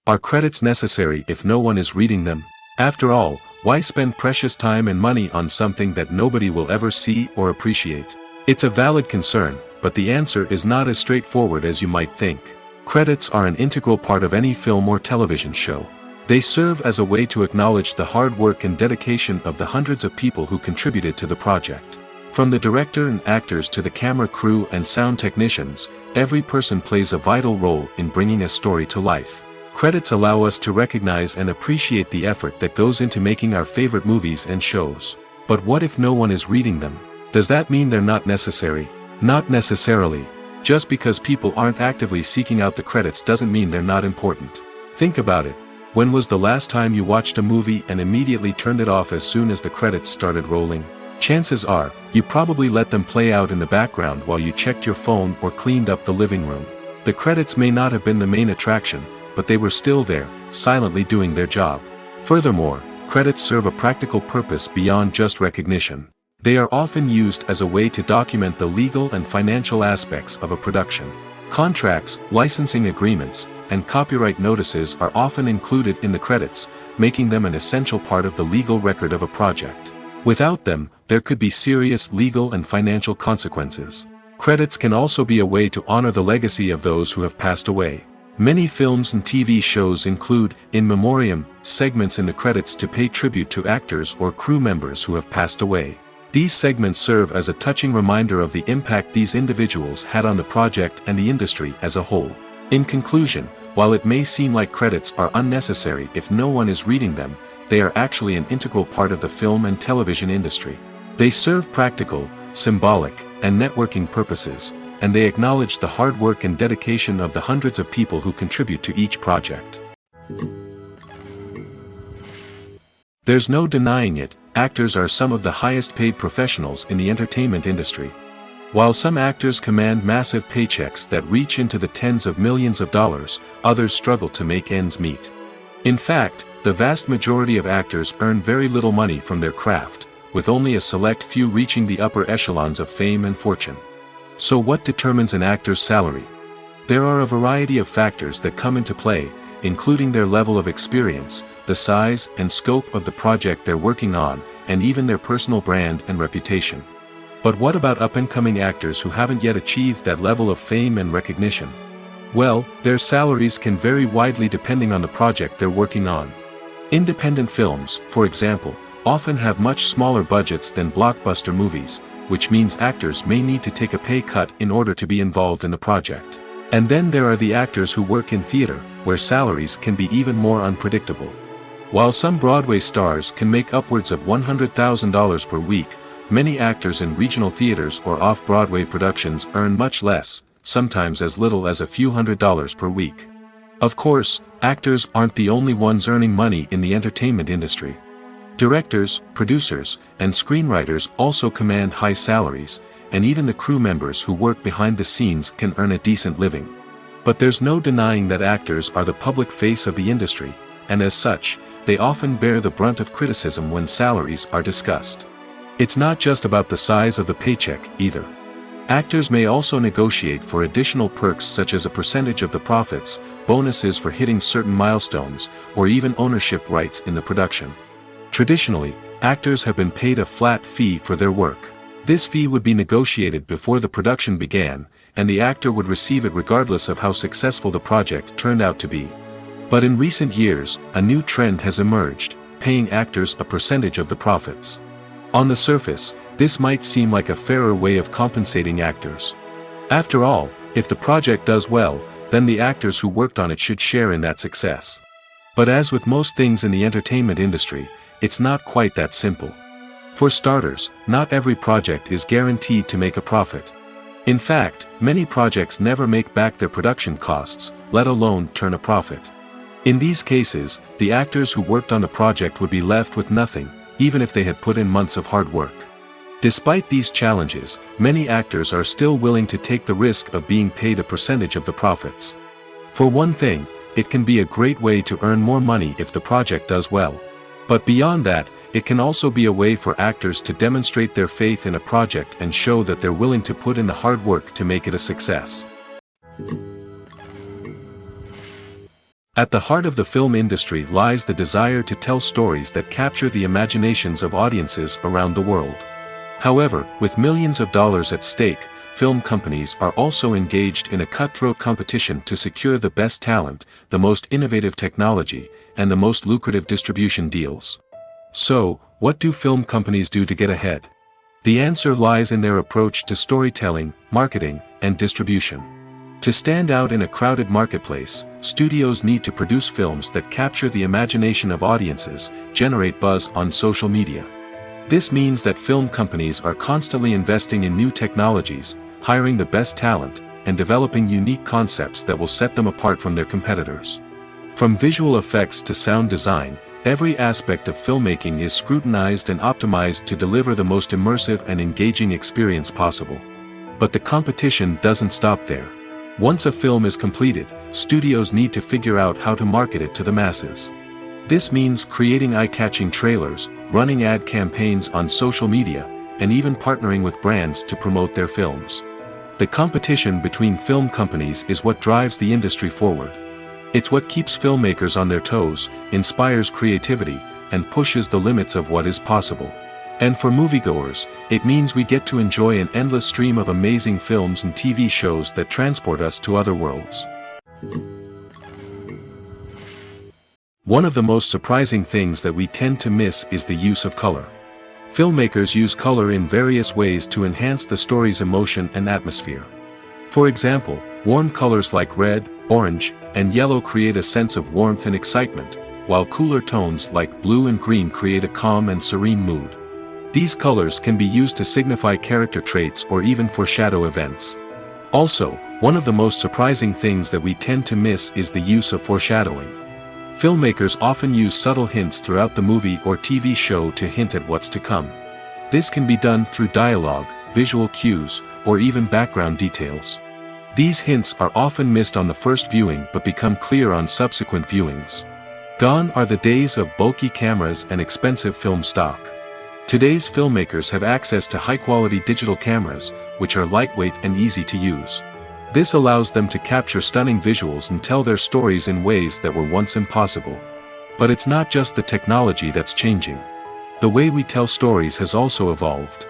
Are credits necessary if no one is reading them? After all, why spend precious time and money on something that nobody will ever see or appreciate? It's a valid concern, but the answer is not as straightforward as you might think. Credits are an integral part of any film or television show. They serve as a way to acknowledge the hard work and dedication of the hundreds of people who contributed to the project. From the director and actors to the camera crew and sound technicians, every person plays a vital role in bringing a story to life. Credits allow us to recognize and appreciate the effort that goes into making our favorite movies and shows. But what if no one is reading them? Does that mean they're not necessary? Not necessarily. Just because people aren't actively seeking out the credits doesn't mean they're not important. Think about it. When was the last time you watched a movie and immediately turned it off as soon as the credits started rolling? Chances are, you probably let them play out in the background while you checked your phone or cleaned up the living room. The credits may not have been the main attraction, but they were still there, silently doing their job. Furthermore, credits serve a practical purpose beyond just recognition. They are often used as a way to document the legal and financial aspects of a production. Contracts, licensing agreements, and copyright notices are often included in the credits, making them an essential part of the legal record of a project. Without them, there could be serious legal and financial consequences. Credits can also be a way to honor the legacy of those who have passed away. Many films and TV shows include, in memoriam, segments in the credits to pay tribute to actors or crew members who have passed away. These segments serve as a touching reminder of the impact these individuals had on the project and the industry as a whole. In conclusion, while it may seem like credits are unnecessary if no one is reading them, they are actually an integral part of the film and television industry. They serve practical, symbolic, and networking purposes, and they acknowledge the hard work and dedication of the hundreds of people who contribute to each project. There's no denying it, actors are some of the highest paid professionals in the entertainment industry. While some actors command massive paychecks that reach into the tens of millions of dollars, others struggle to make ends meet. In fact, the vast majority of actors earn very little money from their craft, with only a select few reaching the upper echelons of fame and fortune. So what determines an actor's salary? There are a variety of factors that come into play, including their level of experience, the size and scope of the project they're working on, and even their personal brand and reputation. But what about up-and-coming actors who haven't yet achieved that level of fame and recognition? Well, their salaries can vary widely depending on the project they're working on. Independent films, for example, often have much smaller budgets than blockbuster movies, which means actors may need to take a pay cut in order to be involved in the project. And then there are the actors who work in theater, where salaries can be even more unpredictable. While some Broadway stars can make upwards of $100,000 per week, many actors in regional theaters or off-Broadway productions earn much less, sometimes as little as a few $100s per week. Of course, actors aren't the only ones earning money in the entertainment industry. Directors, producers, and screenwriters also command high salaries, and even the crew members who work behind the scenes can earn a decent living. But there's no denying that actors are the public face of the industry, and as such, they often bear the brunt of criticism when salaries are discussed. It's not just about the size of the paycheck, either. Actors may also negotiate for additional perks such as a percentage of the profits, bonuses for hitting certain milestones, or even ownership rights in the production. Traditionally, actors have been paid a flat fee for their work. This fee would be negotiated before the production began, and the actor would receive it regardless of how successful the project turned out to be. But in recent years, a new trend has emerged, paying actors a percentage of the profits. On the surface, this might seem like a fairer way of compensating actors. After all, if the project does well, then the actors who worked on it should share in that success. But as with most things in the entertainment industry, it's not quite that simple. For starters, not every project is guaranteed to make a profit. In fact, many projects never make back their production costs, let alone turn a profit. In these cases, the actors who worked on the project would be left with nothing, even if they had put in months of hard work. Despite these challenges, many actors are still willing to take the risk of being paid a percentage of the profits. For one thing, it can be a great way to earn more money if the project does well. But beyond that, it can also be a way for actors to demonstrate their faith in a project and show that they're willing to put in the hard work to make it a success. At the heart of the film industry lies the desire to tell stories that capture the imaginations of audiences around the world. However, with millions of dollars at stake, film companies are also engaged in a cutthroat competition to secure the best talent, the most innovative technology, and the most lucrative distribution deals. So, what do film companies do to get ahead? The answer lies in their approach to storytelling, marketing, and distribution. To stand out in a crowded marketplace, studios need to produce films that capture the imagination of audiences, generate buzz on social media. This means that film companies are constantly investing in new technologies, hiring the best talent, and developing unique concepts that will set them apart from their competitors. From visual effects to sound design, every aspect of filmmaking is scrutinized and optimized to deliver the most immersive and engaging experience possible. But the competition doesn't stop there. Once a film is completed, studios need to figure out how to market it to the masses. This means creating eye-catching trailers, running ad campaigns on social media, and even partnering with brands to promote their films. The competition between film companies is what drives the industry forward. It's what keeps filmmakers on their toes, inspires creativity, and pushes the limits of what is possible. And for moviegoers, it means we get to enjoy an endless stream of amazing films and TV shows that transport us to other worlds. One of the most surprising things that we tend to miss is the use of color. Filmmakers use color in various ways to enhance the story's emotion and atmosphere. For example, warm colors like red, orange, and yellow create a sense of warmth and excitement, while cooler tones like blue and green create a calm and serene mood. These colors can be used to signify character traits or even foreshadow events. Also, one of the most surprising things that we tend to miss is the use of foreshadowing. Filmmakers often use subtle hints throughout the movie or TV show to hint at what's to come. This can be done through dialogue, visual cues, or even background details. These hints are often missed on the first viewing but become clear on subsequent viewings. Gone are the days of bulky cameras and expensive film stock. Today's filmmakers have access to high-quality digital cameras, which are lightweight and easy to use. This allows them to capture stunning visuals and tell their stories in ways that were once impossible. But it's not just the technology that's changing. The way we tell stories has also evolved.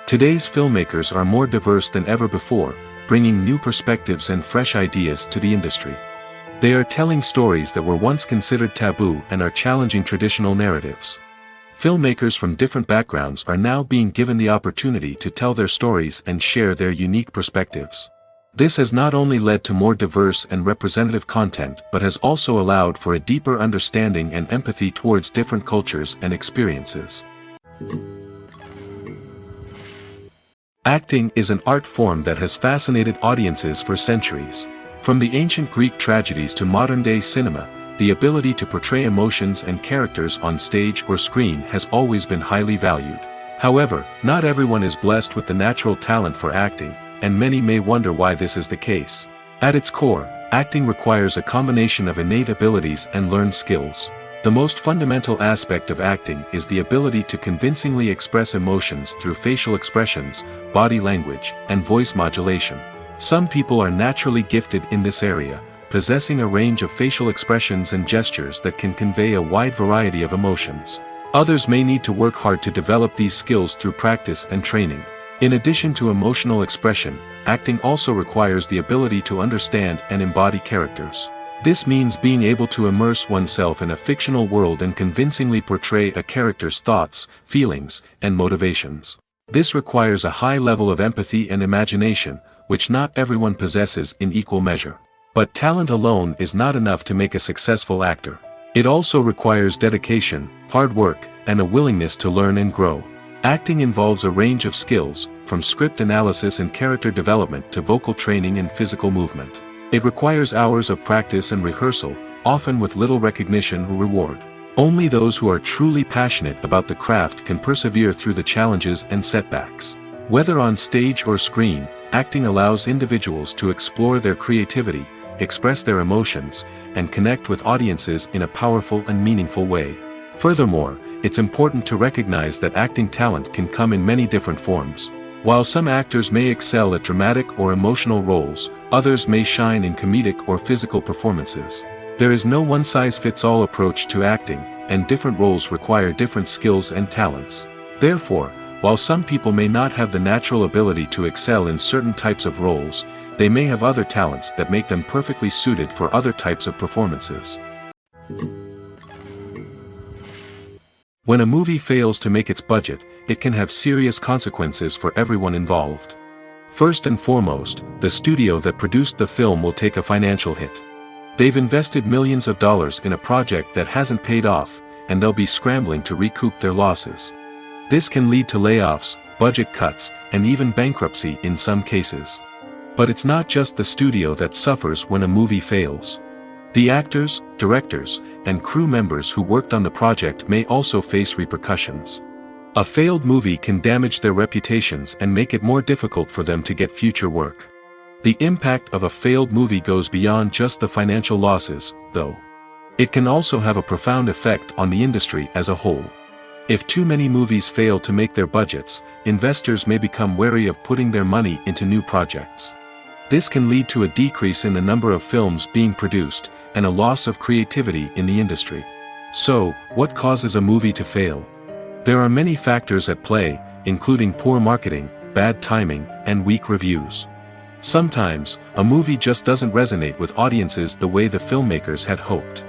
Today's filmmakers are more diverse than ever before, bringing new perspectives and fresh ideas to the industry. They are telling stories that were once considered taboo and are challenging traditional narratives. Filmmakers from different backgrounds are now being given the opportunity to tell their stories and share their unique perspectives. This has not only led to more diverse and representative content but has also allowed for a deeper understanding and empathy towards different cultures and experiences. Acting is an art form that has fascinated audiences for centuries. From the ancient Greek tragedies to modern-day cinema, the ability to portray emotions and characters on stage or screen has always been highly valued. However, not everyone is blessed with the natural talent for acting, and many may wonder why this is the case. At its core, acting requires a combination of innate abilities and learned skills. The most fundamental aspect of acting is the ability to convincingly express emotions through facial expressions, body language, and voice modulation. Some people are naturally gifted in this area, possessing a range of facial expressions and gestures that can convey a wide variety of emotions. Others may need to work hard to develop these skills through practice and training. In addition to emotional expression, acting also requires the ability to understand and embody characters. This means being able to immerse oneself in a fictional world and convincingly portray a character's thoughts, feelings, and motivations. This requires a high level of empathy and imagination, which not everyone possesses in equal measure. But talent alone is not enough to make a successful actor. It also requires dedication, hard work, and a willingness to learn and grow. Acting involves a range of skills, from script analysis and character development to vocal training and physical movement. It requires hours of practice and rehearsal, often with little recognition or reward. Only those who are truly passionate about the craft can persevere through the challenges and setbacks. Whether on stage or screen, acting allows individuals to explore their creativity, express their emotions, and connect with audiences in a powerful and meaningful way. Furthermore, it's important to recognize that acting talent can come in many different forms. While some actors may excel at dramatic or emotional roles, others may shine in comedic or physical performances. There is no one-size-fits-all approach to acting, and different roles require different skills and talents. Therefore, while some people may not have the natural ability to excel in certain types of roles, they may have other talents that make them perfectly suited for other types of performances. When a movie fails to make its budget, it can have serious consequences for everyone involved. First and foremost, the studio that produced the film will take a financial hit. They've invested millions of dollars in a project that hasn't paid off, and they'll be scrambling to recoup their losses. This can lead to layoffs, budget cuts, and even bankruptcy in some cases. But it's not just the studio that suffers when a movie fails. The actors, directors, and crew members who worked on the project may also face repercussions. A failed movie can damage their reputations and make it more difficult for them to get future work. The impact of a failed movie goes beyond just the financial losses, though. It can also have a profound effect on the industry as a whole. If too many movies fail to make their budgets, investors may become wary of putting their money into new projects. This can lead to a decrease in the number of films being produced, and a loss of creativity in the industry. So, what causes a movie to fail? There are many factors at play, including poor marketing, bad timing, and weak reviews. Sometimes, a movie just doesn't resonate with audiences the way the filmmakers had hoped.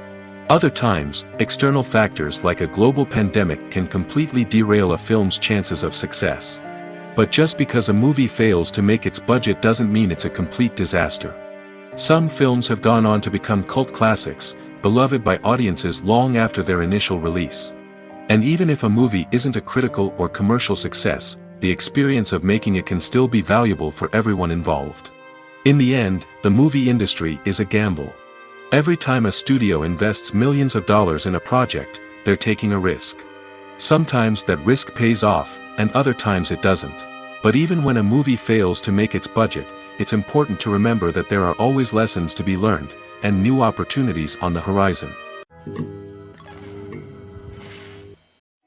Other times, external factors like a global pandemic can completely derail a film's chances of success. But just because a movie fails to make its budget doesn't mean it's a complete disaster. Some films have gone on to become cult classics, beloved by audiences long after their initial release. And even if a movie isn't a critical or commercial success, the experience of making it can still be valuable for everyone involved. In the end, the movie industry is a gamble. Every time a studio invests millions of dollars in a project, they're taking a risk. Sometimes that risk pays off, and other times it doesn't. But even when a movie fails to make its budget, it's important to remember that there are always lessons to be learned, and new opportunities on the horizon.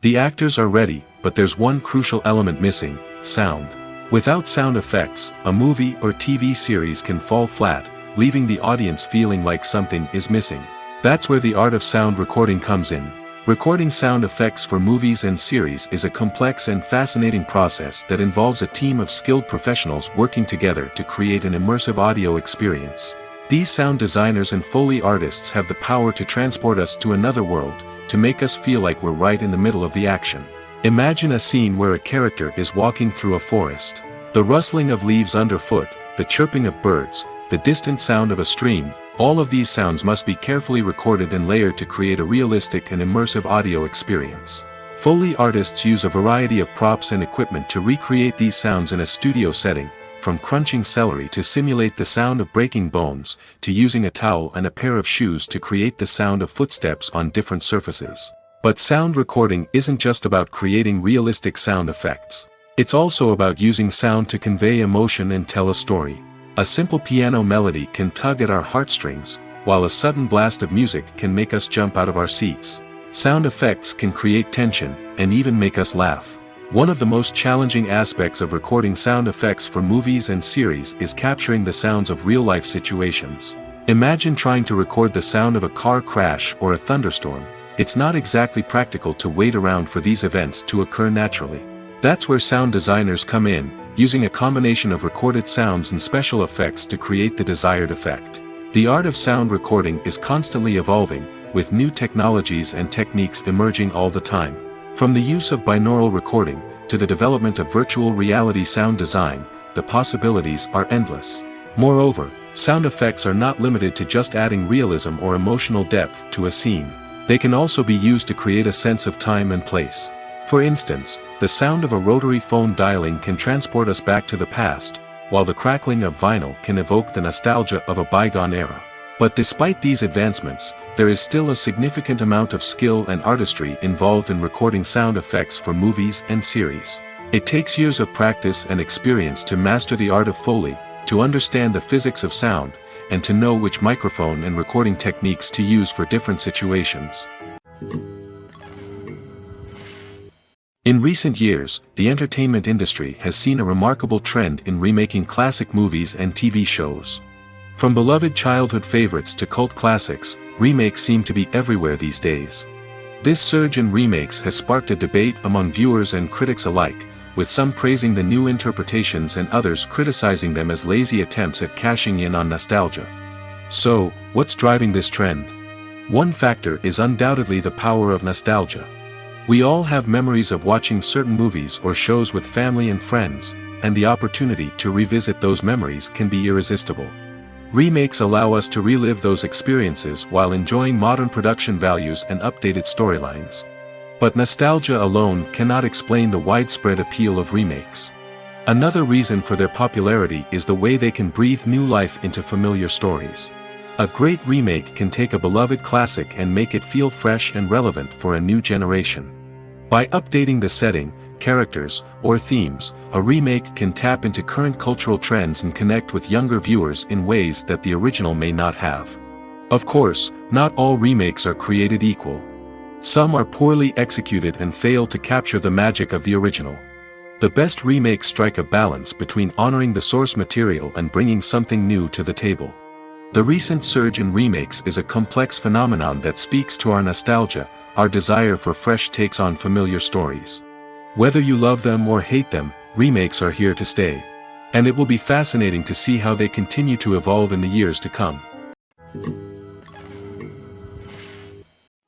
The actors are ready, but there's one crucial element missing: sound. Without sound effects, a movie or TV series can fall flat, leaving the audience feeling like something is missing. That's where the art of sound recording comes in. Recording sound effects for movies and series is a complex and fascinating process that involves a team of skilled professionals working together to create an immersive audio experience. These sound designers and Foley artists have the power to transport us to another world, to make us feel like we're right in the middle of the action. Imagine a scene where a character is walking through a forest. The rustling of leaves underfoot, the chirping of birds, the distant sound of a stream, all of these sounds must be carefully recorded and layered to create a realistic and immersive audio experience. Foley artists use a variety of props and equipment to recreate these sounds in a studio setting, from crunching celery to simulate the sound of breaking bones, to using a towel and a pair of shoes to create the sound of footsteps on different surfaces. But sound recording isn't just about creating realistic sound effects. It's also about using sound to convey emotion and tell a story. A simple piano melody can tug at our heartstrings, while a sudden blast of music can make us jump out of our seats. Sound effects can create tension, and even make us laugh. One of the most challenging aspects of recording sound effects for movies and series is capturing the sounds of real-life situations. Imagine trying to record the sound of a car crash or a thunderstorm. It's not exactly practical to wait around for these events to occur naturally. That's where sound designers come in, using a combination of recorded sounds and special effects to create the desired effect. The art of sound recording is constantly evolving, with new technologies and techniques emerging all the time. From the use of binaural recording, to the development of virtual reality sound design, the possibilities are endless. Moreover, sound effects are not limited to just adding realism or emotional depth to a scene. They can also be used to create a sense of time and place. For instance, the sound of a rotary phone dialing can transport us back to the past, while the crackling of vinyl can evoke the nostalgia of a bygone era. But despite these advancements, there is still a significant amount of skill and artistry involved in recording sound effects for movies and series. It takes years of practice and experience to master the art of Foley, to understand the physics of sound, and to know which microphone and recording techniques to use for different situations. In recent years, the entertainment industry has seen a remarkable trend in remaking classic movies and TV shows. From beloved childhood favorites to cult classics, remakes seem to be everywhere these days. This surge in remakes has sparked a debate among viewers and critics alike, with some praising the new interpretations and others criticizing them as lazy attempts at cashing in on nostalgia. So, what's driving this trend? One factor is undoubtedly the power of nostalgia. We all have memories of watching certain movies or shows with family and friends, and the opportunity to revisit those memories can be irresistible. Remakes allow us to relive those experiences while enjoying modern production values and updated storylines. But nostalgia alone cannot explain the widespread appeal of remakes. Another reason for their popularity is the way they can breathe new life into familiar stories. A great remake can take a beloved classic and make it feel fresh and relevant for a new generation. By updating the setting, characters, or themes, a remake can tap into current cultural trends and connect with younger viewers in ways that the original may not have. Of course, not all remakes are created equal. Some are poorly executed and fail to capture the magic of the original. The best remakes strike a balance between honoring the source material and bringing something new to the table. The recent surge in remakes is a complex phenomenon that speaks to our nostalgia, our desire for fresh takes on familiar stories. Whether you love them or hate them, remakes are here to stay. And it will be fascinating to see how they continue to evolve in the years to come.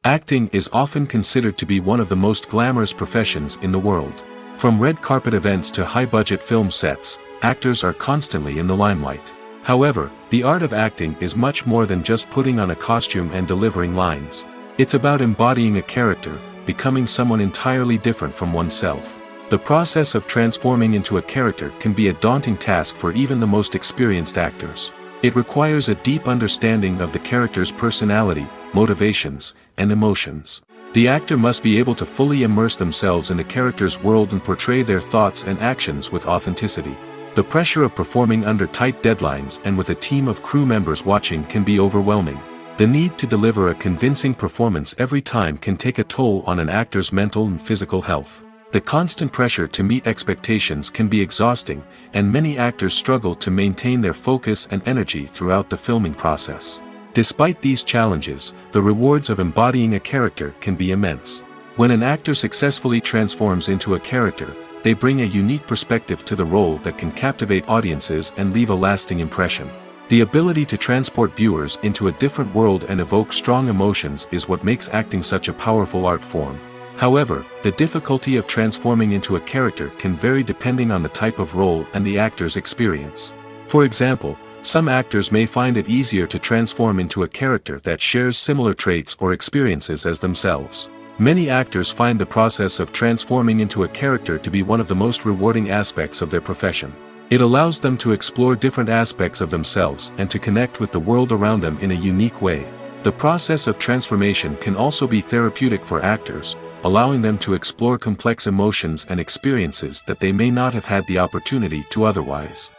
Acting is often considered to be one of the most glamorous professions in the world. From red carpet events to high-budget film sets, actors are constantly in the limelight. However, the art of acting is much more than just putting on a costume and delivering lines. It's about embodying a character, becoming someone entirely different from oneself. The process of transforming into a character can be a daunting task for even the most experienced actors. It requires a deep understanding of the character's personality, motivations, and emotions. The actor must be able to fully immerse themselves in the character's world and portray their thoughts and actions with authenticity. The pressure of performing under tight deadlines and with a team of crew members watching can be overwhelming. The need to deliver a convincing performance every time can take a toll on an actor's mental and physical health. The constant pressure to meet expectations can be exhausting, and many actors struggle to maintain their focus and energy throughout the filming process. Despite these challenges, the rewards of embodying a character can be immense. When an actor successfully transforms into a character, they bring a unique perspective to the role that can captivate audiences and leave a lasting impression. The ability to transport viewers into a different world and evoke strong emotions is what makes acting such a powerful art form. However, the difficulty of transforming into a character can vary depending on the type of role and the actor's experience. For example, some actors may find it easier to transform into a character that shares similar traits or experiences as themselves. Many actors find the process of transforming into a character to be one of the most rewarding aspects of their profession. It allows them to explore different aspects of themselves and to connect with the world around them in a unique way. The process of transformation can also be therapeutic for actors, allowing them to explore complex emotions and experiences that they may not have had the opportunity to otherwise.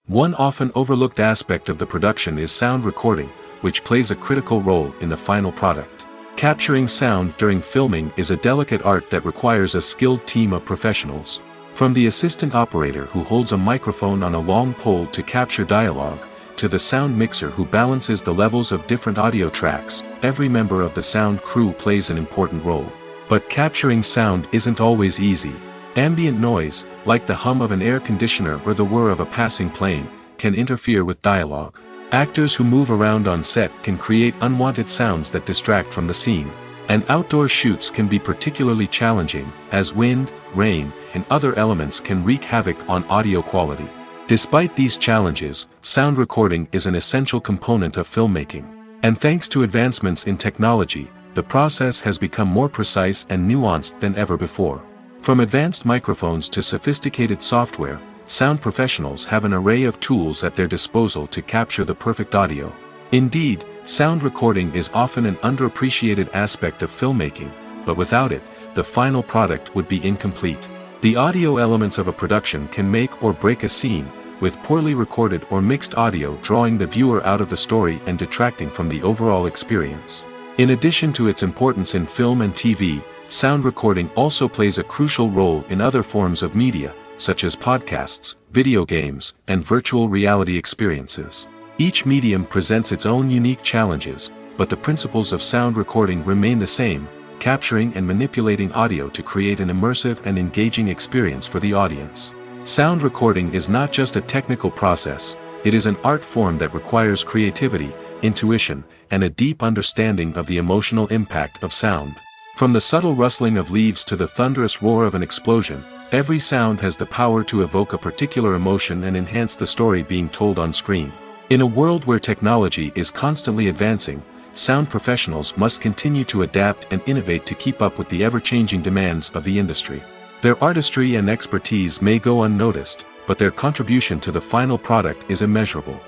One often overlooked aspect of the production is sound recording, which plays a critical role in the final product. Capturing sound during filming is a delicate art that requires a skilled team of professionals. From the assistant operator who holds a microphone on a long pole to capture dialogue, to the sound mixer who balances the levels of different audio tracks, every member of the sound crew plays an important role. But capturing sound isn't always easy. Ambient noise, like the hum of an air conditioner or the whir of a passing plane, can interfere with dialogue. Actors who move around on set can create unwanted sounds that distract from the scene. And outdoor shoots can be particularly challenging, as wind, rain, and other elements can wreak havoc on audio quality. Despite these challenges, sound recording is an essential component of filmmaking. And thanks to advancements in technology, the process has become more precise and nuanced than ever before. From advanced microphones to sophisticated software, sound professionals have an array of tools at their disposal to capture the perfect audio. Indeed, sound recording is often an underappreciated aspect of filmmaking, but without it, the final product would be incomplete. The audio elements of a production can make or break a scene, with poorly recorded or mixed audio drawing the viewer out of the story and detracting from the overall experience. In addition to its importance in film and TV, sound recording also plays a crucial role in other forms of media, such as podcasts, video games, and virtual reality experiences. Each medium presents its own unique challenges, but the principles of sound recording remain the same, capturing and manipulating audio to create an immersive and engaging experience for the audience. Sound recording is not just a technical process, it is an art form that requires creativity, intuition, and a deep understanding of the emotional impact of sound. From the subtle rustling of leaves to the thunderous roar of an explosion, every sound has the power to evoke a particular emotion and enhance the story being told on screen. In a world where technology is constantly advancing, sound professionals must continue to adapt and innovate to keep up with the ever-changing demands of the industry. Their artistry and expertise may go unnoticed, but their contribution to the final product is immeasurable.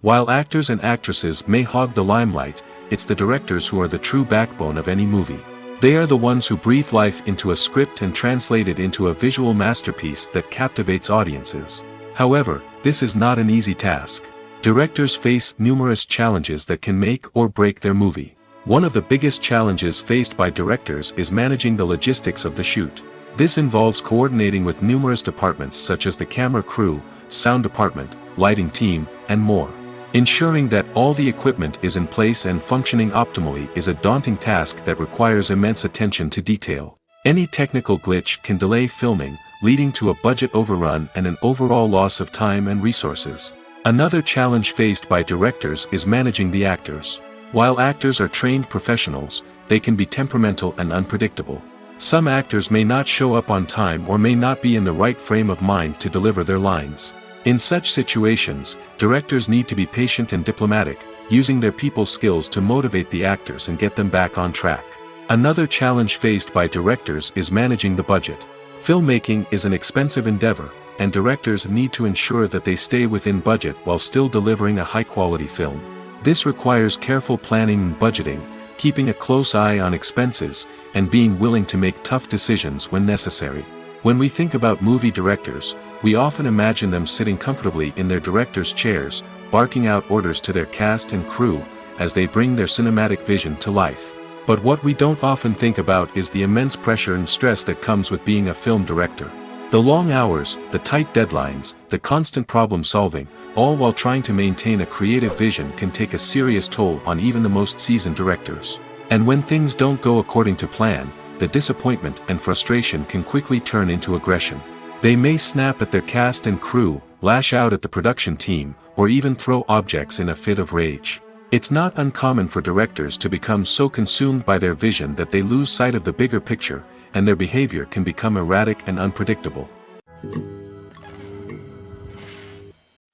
While actors and actresses may hog the limelight, it's the directors who are the true backbone of any movie. They are the ones who breathe life into a script and translate it into a visual masterpiece that captivates audiences. However, this is not an easy task. Directors face numerous challenges that can make or break their movie. One of the biggest challenges faced by directors is managing the logistics of the shoot. This involves coordinating with numerous departments such as the camera crew, sound department, lighting team, and more. Ensuring that all the equipment is in place and functioning optimally is a daunting task that requires immense attention to detail. Any technical glitch can delay filming, leading to a budget overrun and an overall loss of time and resources. Another challenge faced by directors is managing the actors. While actors are trained professionals, they can be temperamental and unpredictable. Some actors may not show up on time or may not be in the right frame of mind to deliver their lines. In such situations, directors need to be patient and diplomatic, using their people skills to motivate the actors and get them back on track. Another challenge faced by directors is managing the budget. Filmmaking is an expensive endeavor, and directors need to ensure that they stay within budget while still delivering a high-quality film. This requires careful planning and budgeting, keeping a close eye on expenses, and being willing to make tough decisions when necessary. When we think about movie directors, we often imagine them sitting comfortably in their director's chairs, barking out orders to their cast and crew, as they bring their cinematic vision to life. But what we don't often think about is the immense pressure and stress that comes with being a film director. The long hours, the tight deadlines, the constant problem solving, all while trying to maintain a creative vision can take a serious toll on even the most seasoned directors. And when things don't go according to plan, the disappointment and frustration can quickly turn into aggression. They may snap at their cast and crew, lash out at the production team, or even throw objects in a fit of rage. It's not uncommon for directors to become so consumed by their vision that they lose sight of the bigger picture, and their behavior can become erratic and unpredictable.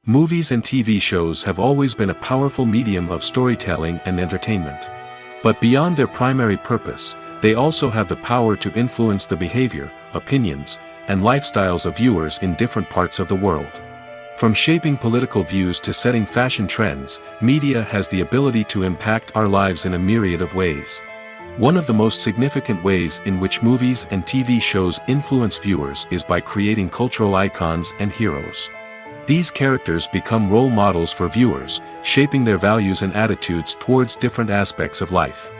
Movies and TV shows have always been a powerful medium of storytelling and entertainment. But beyond their primary purpose, they also have the power to influence the behavior, opinions, and lifestyles of viewers in different parts of the world. From shaping political views to setting fashion trends, media has the ability to impact our lives in a myriad of ways. One of the most significant ways in which movies and TV shows influence viewers is by creating cultural icons and heroes. These characters become role models for viewers, shaping their values and attitudes towards different aspects of life.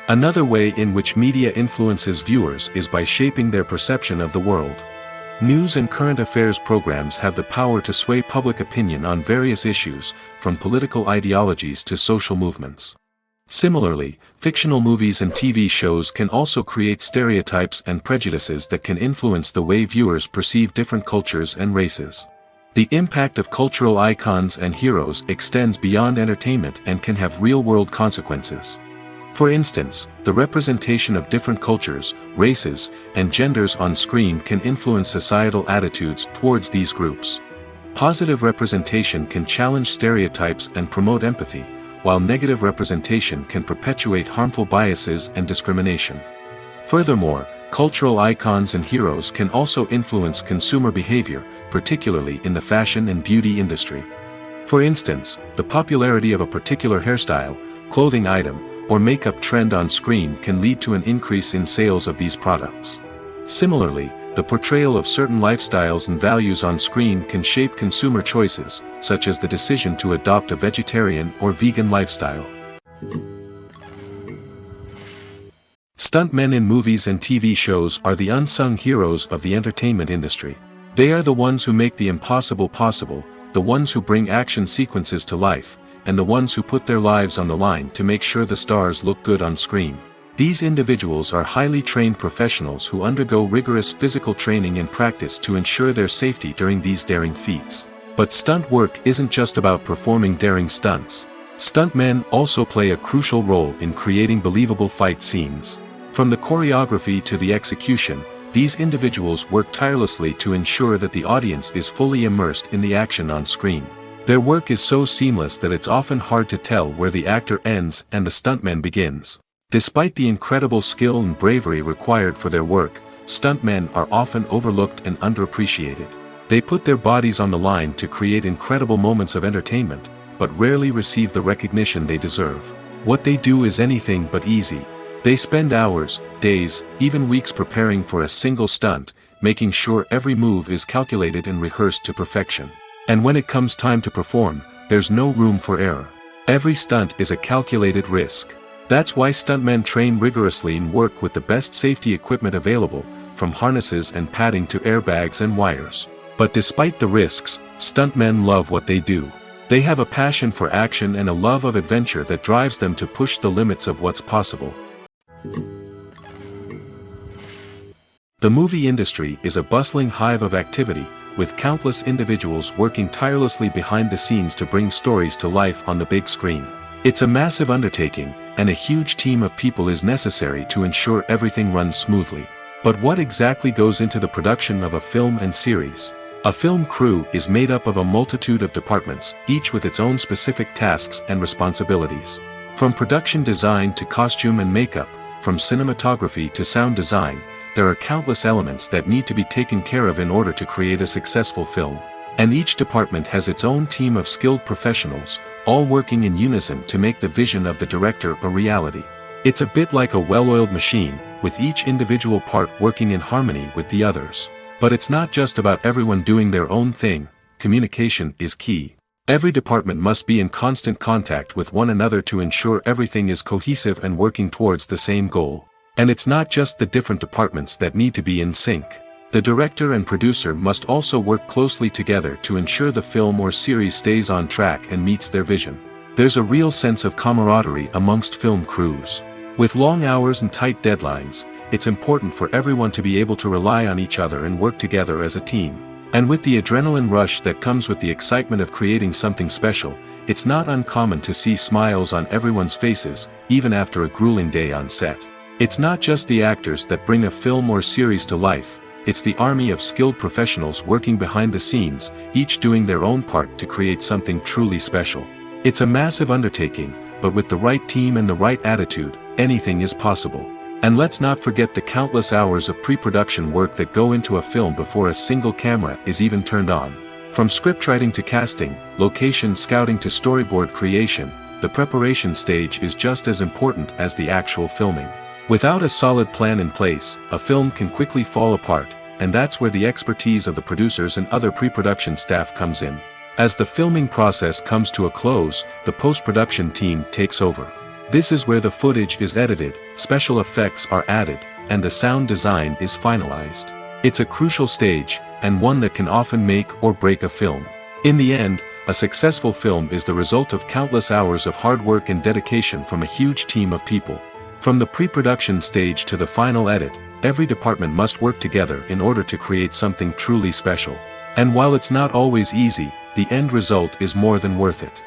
Another way in which media influences viewers is by shaping their perception of the world. News and current affairs programs have the power to sway public opinion on various issues, from political ideologies to social movements. Similarly, fictional movies and TV shows can also create stereotypes and prejudices that can influence the way viewers perceive different cultures and races. The impact of cultural icons and heroes extends beyond entertainment and can have real-world consequences. For instance, the representation of different cultures, races, and genders on screen can influence societal attitudes towards these groups. Positive representation can challenge stereotypes and promote empathy, while negative representation can perpetuate harmful biases and discrimination. Furthermore, cultural icons and heroes can also influence consumer behavior, particularly in the fashion and beauty industry. For instance, the popularity of a particular hairstyle, clothing item, or makeup trend on screen can lead to an increase in sales of these products. Similarly, the portrayal of certain lifestyles and values on screen can shape consumer choices, such as the decision to adopt a vegetarian or vegan lifestyle. Stuntmen in movies and TV shows are the unsung heroes of the entertainment industry. They are the ones who make the impossible possible, the ones who bring action sequences to life, and the ones who put their lives on the line to make sure the stars look good on screen. These individuals are highly trained professionals who undergo rigorous physical training and practice to ensure their safety during these daring feats. But stunt work isn't just about performing daring stunts. Stuntmen also play a crucial role in creating believable fight scenes. From the choreography to the execution, these individuals work tirelessly to ensure that the audience is fully immersed in the action on screen. Their work is so seamless that it's often hard to tell where the actor ends and the stuntman begins. Despite the incredible skill and bravery required for their work, stuntmen are often overlooked and underappreciated. They put their bodies on the line to create incredible moments of entertainment, but rarely receive the recognition they deserve. What they do is anything but easy. They spend hours, days, even weeks preparing for a single stunt, making sure every move is calculated and rehearsed to perfection. And when it comes time to perform, there's no room for error. Every stunt is a calculated risk. That's why stuntmen train rigorously and work with the best safety equipment available, from harnesses and padding to airbags and wires. But despite the risks, stuntmen love what they do. They have a passion for action and a love of adventure that drives them to push the limits of what's possible. The movie industry is a bustling hive of activity, with countless individuals working tirelessly behind the scenes to bring stories to life on the big screen. It's a massive undertaking, and a huge team of people is necessary to ensure everything runs smoothly. But what exactly goes into the production of a film and series? A film crew is made up of a multitude of departments, each with its own specific tasks and responsibilities. From production design to costume and makeup, from cinematography to sound design, there are countless elements that need to be taken care of in order to create a successful film. And each department has its own team of skilled professionals, all working in unison to make the vision of the director a reality. It's a bit like a well-oiled machine, with each individual part working in harmony with the others. But it's not just about everyone doing their own thing. Communication is key. Every department must be in constant contact with one another to ensure everything is cohesive and working towards the same goal. And it's not just the different departments that need to be in sync. The director and producer must also work closely together to ensure the film or series stays on track and meets their vision. There's a real sense of camaraderie amongst film crews. With long hours and tight deadlines, it's important for everyone to be able to rely on each other and work together as a team. And with the adrenaline rush that comes with the excitement of creating something special, it's not uncommon to see smiles on everyone's faces, even after a grueling day on set. It's not just the actors that bring a film or series to life, it's the army of skilled professionals working behind the scenes, each doing their own part to create something truly special. It's a massive undertaking, but with the right team and the right attitude, anything is possible. And let's not forget the countless hours of pre-production work that go into a film before a single camera is even turned on. From scriptwriting to casting, location scouting to storyboard creation, the preparation stage is just as important as the actual filming. Without a solid plan in place, a film can quickly fall apart, and that's where the expertise of the producers and other pre-production staff comes in. As the filming process comes to a close, the post-production team takes over. This is where the footage is edited, special effects are added, and the sound design is finalized. It's a crucial stage, and one that can often make or break a film. In the end, a successful film is the result of countless hours of hard work and dedication from a huge team of people. From the pre-production stage to the final edit, every department must work together in order to create something truly special. And while it's not always easy, the end result is more than worth it.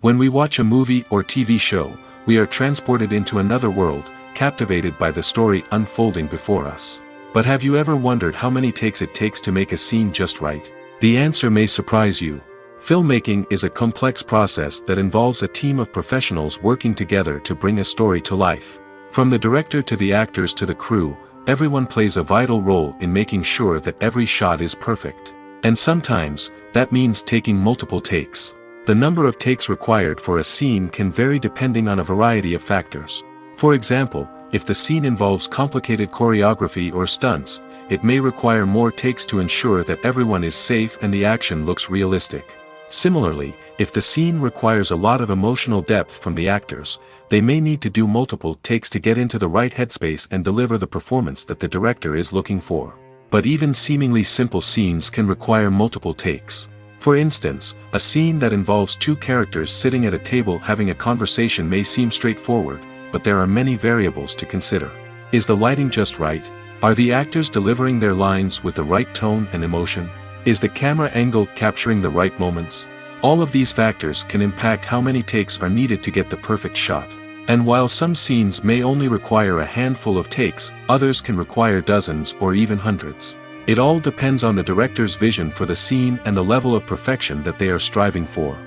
When we watch a movie or TV show, we are transported into another world, captivated by the story unfolding before us. But have you ever wondered how many takes it takes to make a scene just right? The answer may surprise you. Filmmaking is a complex process that involves a team of professionals working together to bring a story to life. From the director to the actors to the crew, everyone plays a vital role in making sure that every shot is perfect. And sometimes, that means taking multiple takes. The number of takes required for a scene can vary depending on a variety of factors. For example, if the scene involves complicated choreography or stunts, it may require more takes to ensure that everyone is safe and the action looks realistic. Similarly, if the scene requires a lot of emotional depth from the actors, they may need to do multiple takes to get into the right headspace and deliver the performance that the director is looking for. But even seemingly simple scenes can require multiple takes. For instance, a scene that involves two characters sitting at a table having a conversation may seem straightforward, but there are many variables to consider. Is the lighting just right? Are the actors delivering their lines with the right tone and emotion? Is the camera angle capturing the right moments? All of these factors can impact how many takes are needed to get the perfect shot. And while some scenes may only require a handful of takes, others can require dozens or even hundreds. It all depends on the director's vision for the scene and the level of perfection that they are striving for.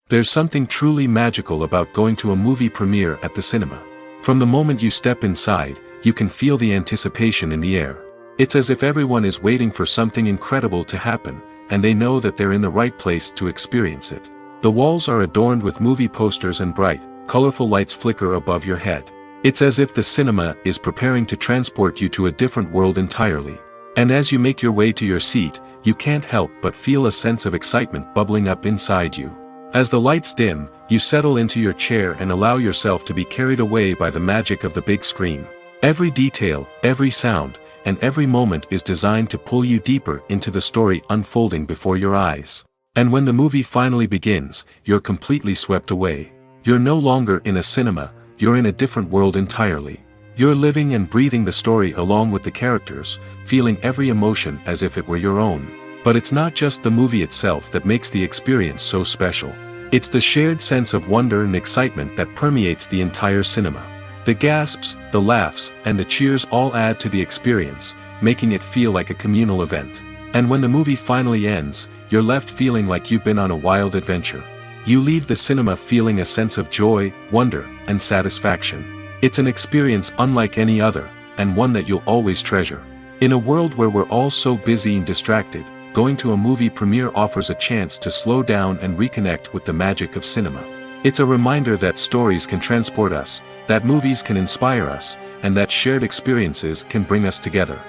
There's something truly magical about going to a movie premiere at the cinema. From the moment you step inside, you can feel the anticipation in the air. It's as if everyone is waiting for something incredible to happen, and they know that they're in the right place to experience it. The walls are adorned with movie posters and bright, colorful lights flicker above your head. It's as if the cinema is preparing to transport you to a different world entirely. And as you make your way to your seat, you can't help but feel a sense of excitement bubbling up inside you. As the lights dim, you settle into your chair and allow yourself to be carried away by the magic of the big screen. Every detail, every sound, and every moment is designed to pull you deeper into the story unfolding before your eyes. And when the movie finally begins, you're completely swept away. You're no longer in a cinema, you're in a different world entirely. You're living and breathing the story along with the characters, feeling every emotion as if it were your own. But it's not just the movie itself that makes the experience so special. It's the shared sense of wonder and excitement that permeates the entire cinema. The gasps, the laughs, and the cheers all add to the experience, making it feel like a communal event. And when the movie finally ends, you're left feeling like you've been on a wild adventure. You leave the cinema feeling a sense of joy, wonder, and satisfaction. It's an experience unlike any other, and one that you'll always treasure. In a world where we're all so busy and distracted, going to a movie premiere offers a chance to slow down and reconnect with the magic of cinema. It's a reminder that stories can transport us, that movies can inspire us, and that shared experiences can bring us together.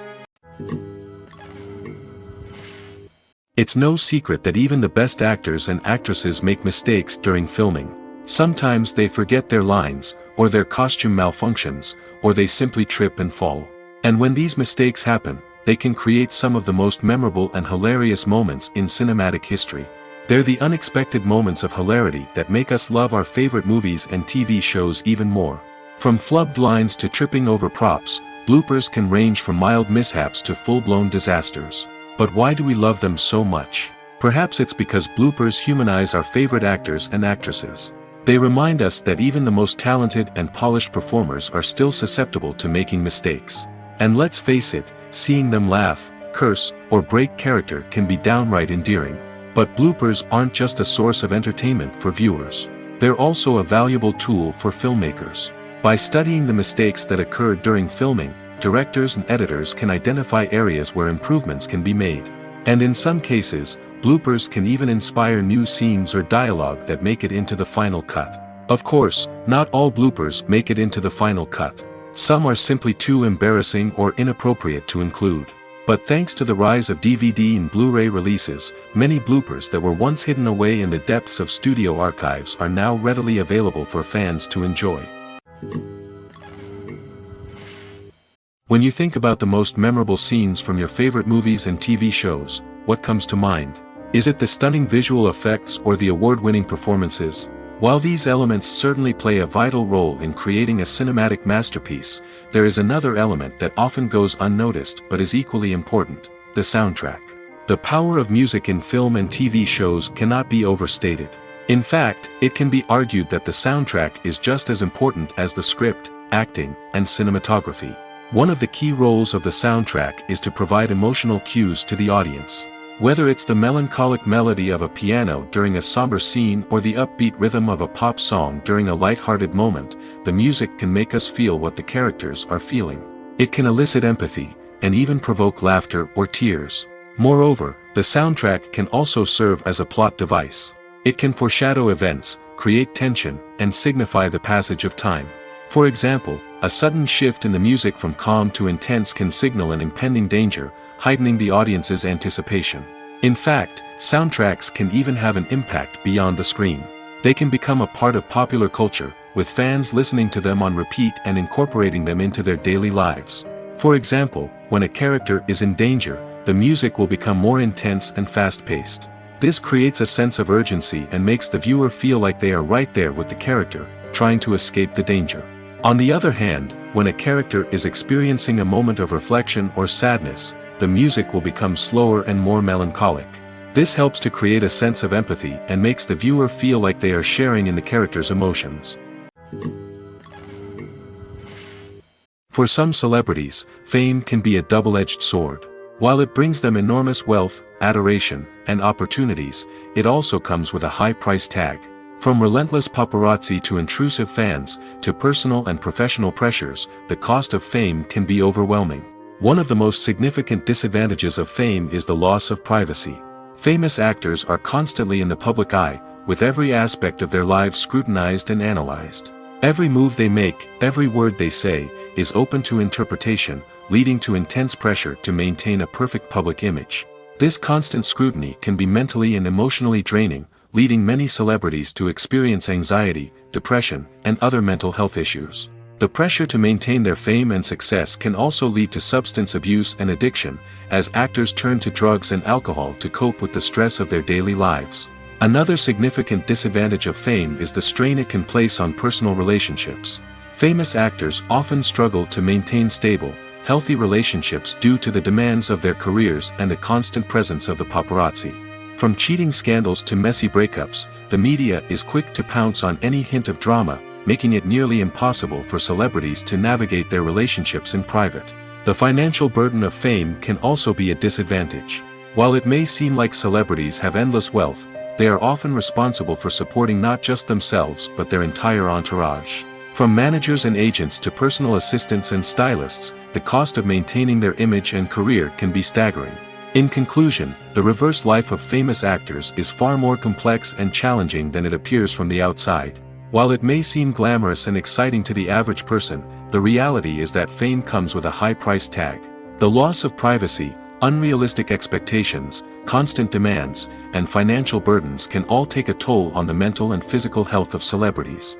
It's no secret that even the best actors and actresses make mistakes during filming. Sometimes they forget their lines, or their costume malfunctions, or they simply trip and fall. And when these mistakes happen, they can create some of the most memorable and hilarious moments in cinematic history. They're the unexpected moments of hilarity that make us love our favorite movies and TV shows even more. From flubbed lines to tripping over props, bloopers can range from mild mishaps to full-blown disasters. But why do we love them so much? Perhaps it's because bloopers humanize our favorite actors and actresses. They remind us that even the most talented and polished performers are still susceptible to making mistakes. And let's face it, seeing them laugh, curse, or break character can be downright endearing. But bloopers aren't just a source of entertainment for viewers. They're also a valuable tool for filmmakers. By studying the mistakes that occurred during filming, directors and editors can identify areas where improvements can be made. And in some cases, bloopers can even inspire new scenes or dialogue that make it into the final cut. Of course, not all bloopers make it into the final cut. Some are simply too embarrassing or inappropriate to include. But thanks to the rise of DVD and Blu-ray releases, many bloopers that were once hidden away in the depths of studio archives are now readily available for fans to enjoy. When you think about the most memorable scenes from your favorite movies and TV shows, what comes to mind? Is it the stunning visual effects or the award-winning performances? While these elements certainly play a vital role in creating a cinematic masterpiece, there is another element that often goes unnoticed but is equally important: the soundtrack. The power of music in film and TV shows cannot be overstated. In fact, it can be argued that the soundtrack is just as important as the script, acting, and cinematography. One of the key roles of the soundtrack is to provide emotional cues to the audience. Whether it's the melancholic melody of a piano during a somber scene or the upbeat rhythm of a pop song during a light-hearted moment, the music can make us feel what the characters are feeling. It can elicit empathy, and even provoke laughter or tears. Moreover, the soundtrack can also serve as a plot device. It can foreshadow events, create tension, and signify the passage of time. For example, a sudden shift in the music from calm to intense can signal an impending danger, heightening the audience's anticipation. In fact, soundtracks can even have an impact beyond the screen. They can become a part of popular culture, with fans listening to them on repeat and incorporating them into their daily lives. For example, when a character is in danger, the music will become more intense and fast-paced. This creates a sense of urgency and makes the viewer feel like they are right there with the character, trying to escape the danger. On the other hand, when a character is experiencing a moment of reflection or sadness, the music will become slower and more melancholic. This helps to create a sense of empathy and makes the viewer feel like they are sharing in the character's emotions. For some celebrities, fame can be a double-edged sword. While it brings them enormous wealth, adoration, and opportunities, it also comes with a high price tag. From relentless paparazzi to intrusive fans, to personal and professional pressures, the cost of fame can be overwhelming. One of the most significant disadvantages of fame is the loss of privacy. Famous actors are constantly in the public eye, with every aspect of their lives scrutinized and analyzed. Every move they make, every word they say, is open to interpretation, leading to intense pressure to maintain a perfect public image. This constant scrutiny can be mentally and emotionally draining, leading many celebrities to experience anxiety, depression, and other mental health issues. The pressure to maintain their fame and success can also lead to substance abuse and addiction, as actors turn to drugs and alcohol to cope with the stress of their daily lives. Another significant disadvantage of fame is the strain it can place on personal relationships. Famous actors often struggle to maintain stable, healthy relationships due to the demands of their careers and the constant presence of the paparazzi. From cheating scandals to messy breakups, the media is quick to pounce on any hint of drama, making it nearly impossible for celebrities to navigate their relationships in private. The financial burden of fame can also be a disadvantage. While it may seem like celebrities have endless wealth, they are often responsible for supporting not just themselves but their entire entourage. From managers and agents to personal assistants and stylists, the cost of maintaining their image and career can be staggering. In conclusion, the reverse life of famous actors is far more complex and challenging than it appears from the outside. While it may seem glamorous and exciting to the average person, the reality is that fame comes with a high price tag. The loss of privacy, Unrealistic expectations, constant demands, and financial burdens can all take a toll on the mental and physical health of celebrities.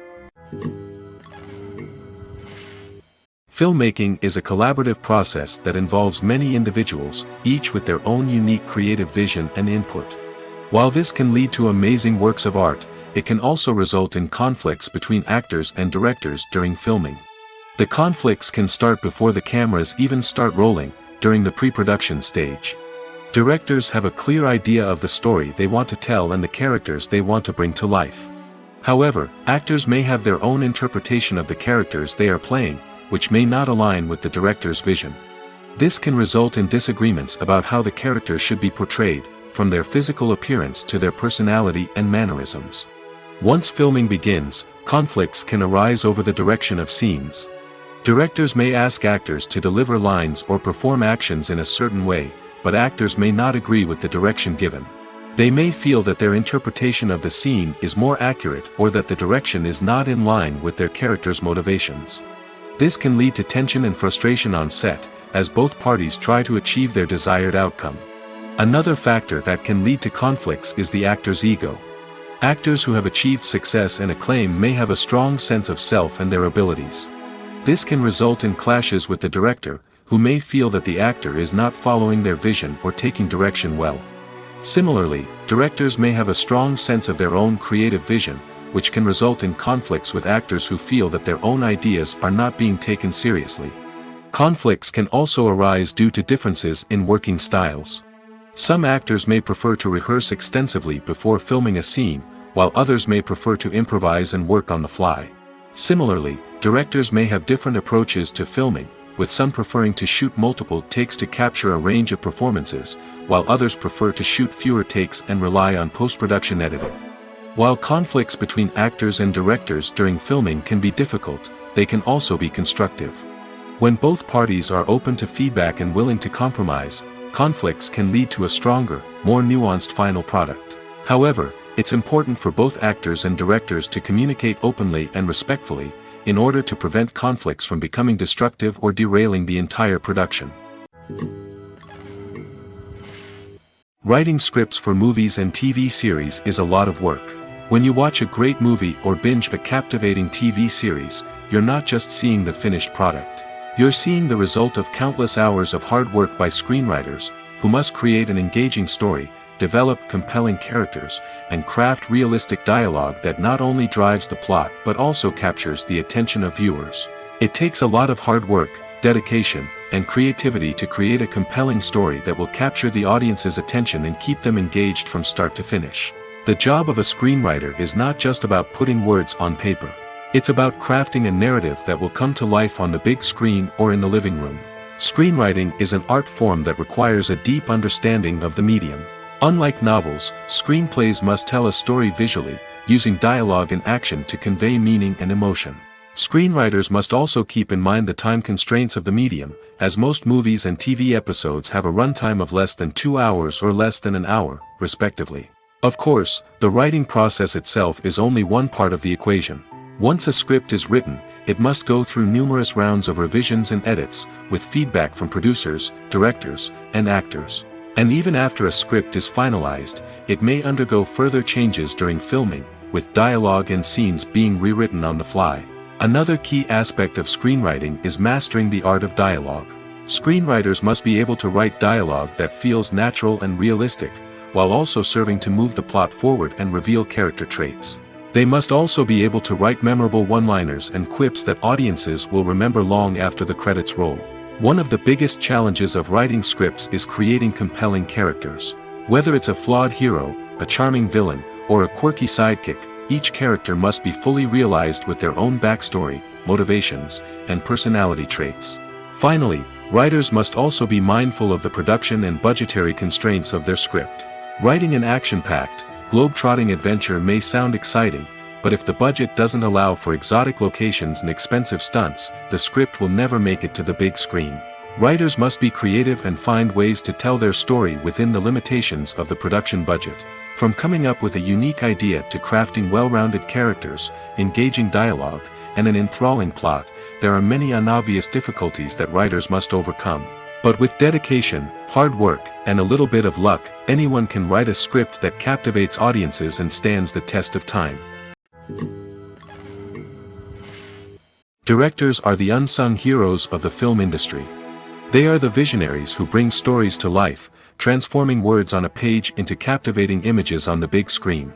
Filmmaking is a collaborative process that involves many individuals, each with their own unique creative vision and input. While this can lead to amazing works of art, it can also result in conflicts between actors and directors during filming. The conflicts can start before the cameras even start rolling, during the pre-production stage. Directors have a clear idea of the story they want to tell and the characters they want to bring to life. However, actors may have their own interpretation of the characters they are playing, which may not align with the director's vision. This can result in disagreements about how the characters should be portrayed, from their physical appearance to their personality and mannerisms. Once filming begins, conflicts can arise over the direction of scenes. Directors may ask actors to deliver lines or perform actions in a certain way, but actors may not agree with the direction given. They may feel that their interpretation of the scene is more accurate or that the direction is not in line with their character's motivations. This can lead to tension and frustration on set, as both parties try to achieve their desired outcome. Another factor that can lead to conflicts is the actor's ego. Actors who have achieved success and acclaim may have a strong sense of self and their abilities. This can result in clashes with the director, who may feel that the actor is not following their vision or taking direction well. Similarly, directors may have a strong sense of their own creative vision, which can result in conflicts with actors who feel that their own ideas are not being taken seriously. Conflicts can also arise due to differences in working styles. Some actors may prefer to rehearse extensively before filming a scene, while others may prefer to improvise and work on the fly. Similarly, directors may have different approaches to filming, with some preferring to shoot multiple takes to capture a range of performances, while others prefer to shoot fewer takes and rely on post-production editing. While conflicts between actors and directors during filming can be difficult, they can also be constructive. When both parties are open to feedback and willing to compromise, conflicts can lead to a stronger, more nuanced final product. However, it's important for both actors and directors to communicate openly and respectfully, in order to prevent conflicts from becoming destructive or derailing the entire production. Writing scripts for movies and TV series is a lot of work. When you watch a great movie or binge a captivating TV series, you're not just seeing the finished product. You're seeing the result of countless hours of hard work by screenwriters, who must create an engaging story, develop compelling characters, and craft realistic dialogue that not only drives the plot but also captures the attention of viewers. It takes a lot of hard work, dedication, and creativity to create a compelling story that will capture the audience's attention and keep them engaged from start to finish. The job of a screenwriter is not just about putting words on paper. It's about crafting a narrative that will come to life on the big screen or in the living room. Screenwriting is an art form that requires a deep understanding of the medium. Unlike novels, screenplays must tell a story visually, using dialogue and action to convey meaning and emotion. Screenwriters must also keep in mind the time constraints of the medium, as most movies and TV episodes have a runtime of less than 2 hours or less than an hour, respectively. Of course, the writing process itself is only one part of the equation. Once a script is written, it must go through numerous rounds of revisions and edits, with feedback from producers, directors, and actors. And even after a script is finalized, it may undergo further changes during filming, with dialogue and scenes being rewritten on the fly. Another key aspect of screenwriting is mastering the art of dialogue. Screenwriters must be able to write dialogue that feels natural and realistic, while also serving to move the plot forward and reveal character traits. They must also be able to write memorable one-liners and quips that audiences will remember long after the credits roll. One of the biggest challenges of writing scripts is creating compelling characters. Whether it's a flawed hero, a charming villain, or a quirky sidekick, each character must be fully realized with their own backstory, motivations, and personality traits. Finally, writers must also be mindful of the production and budgetary constraints of their script. Writing an action-packed, globe-trotting adventure may sound exciting, but if the budget doesn't allow for exotic locations and expensive stunts, the script will never make it to the big screen. Writers must be creative and find ways to tell their story within the limitations of the production budget. From coming up with a unique idea to crafting well-rounded characters, engaging dialogue, and an enthralling plot, there are many unobvious difficulties that writers must overcome. But with dedication, hard work, and a little bit of luck, anyone can write a script that captivates audiences and stands the test of time. Directors are the unsung heroes of the film industry. They are the visionaries who bring stories to life, transforming words on a page into captivating images on the big screen.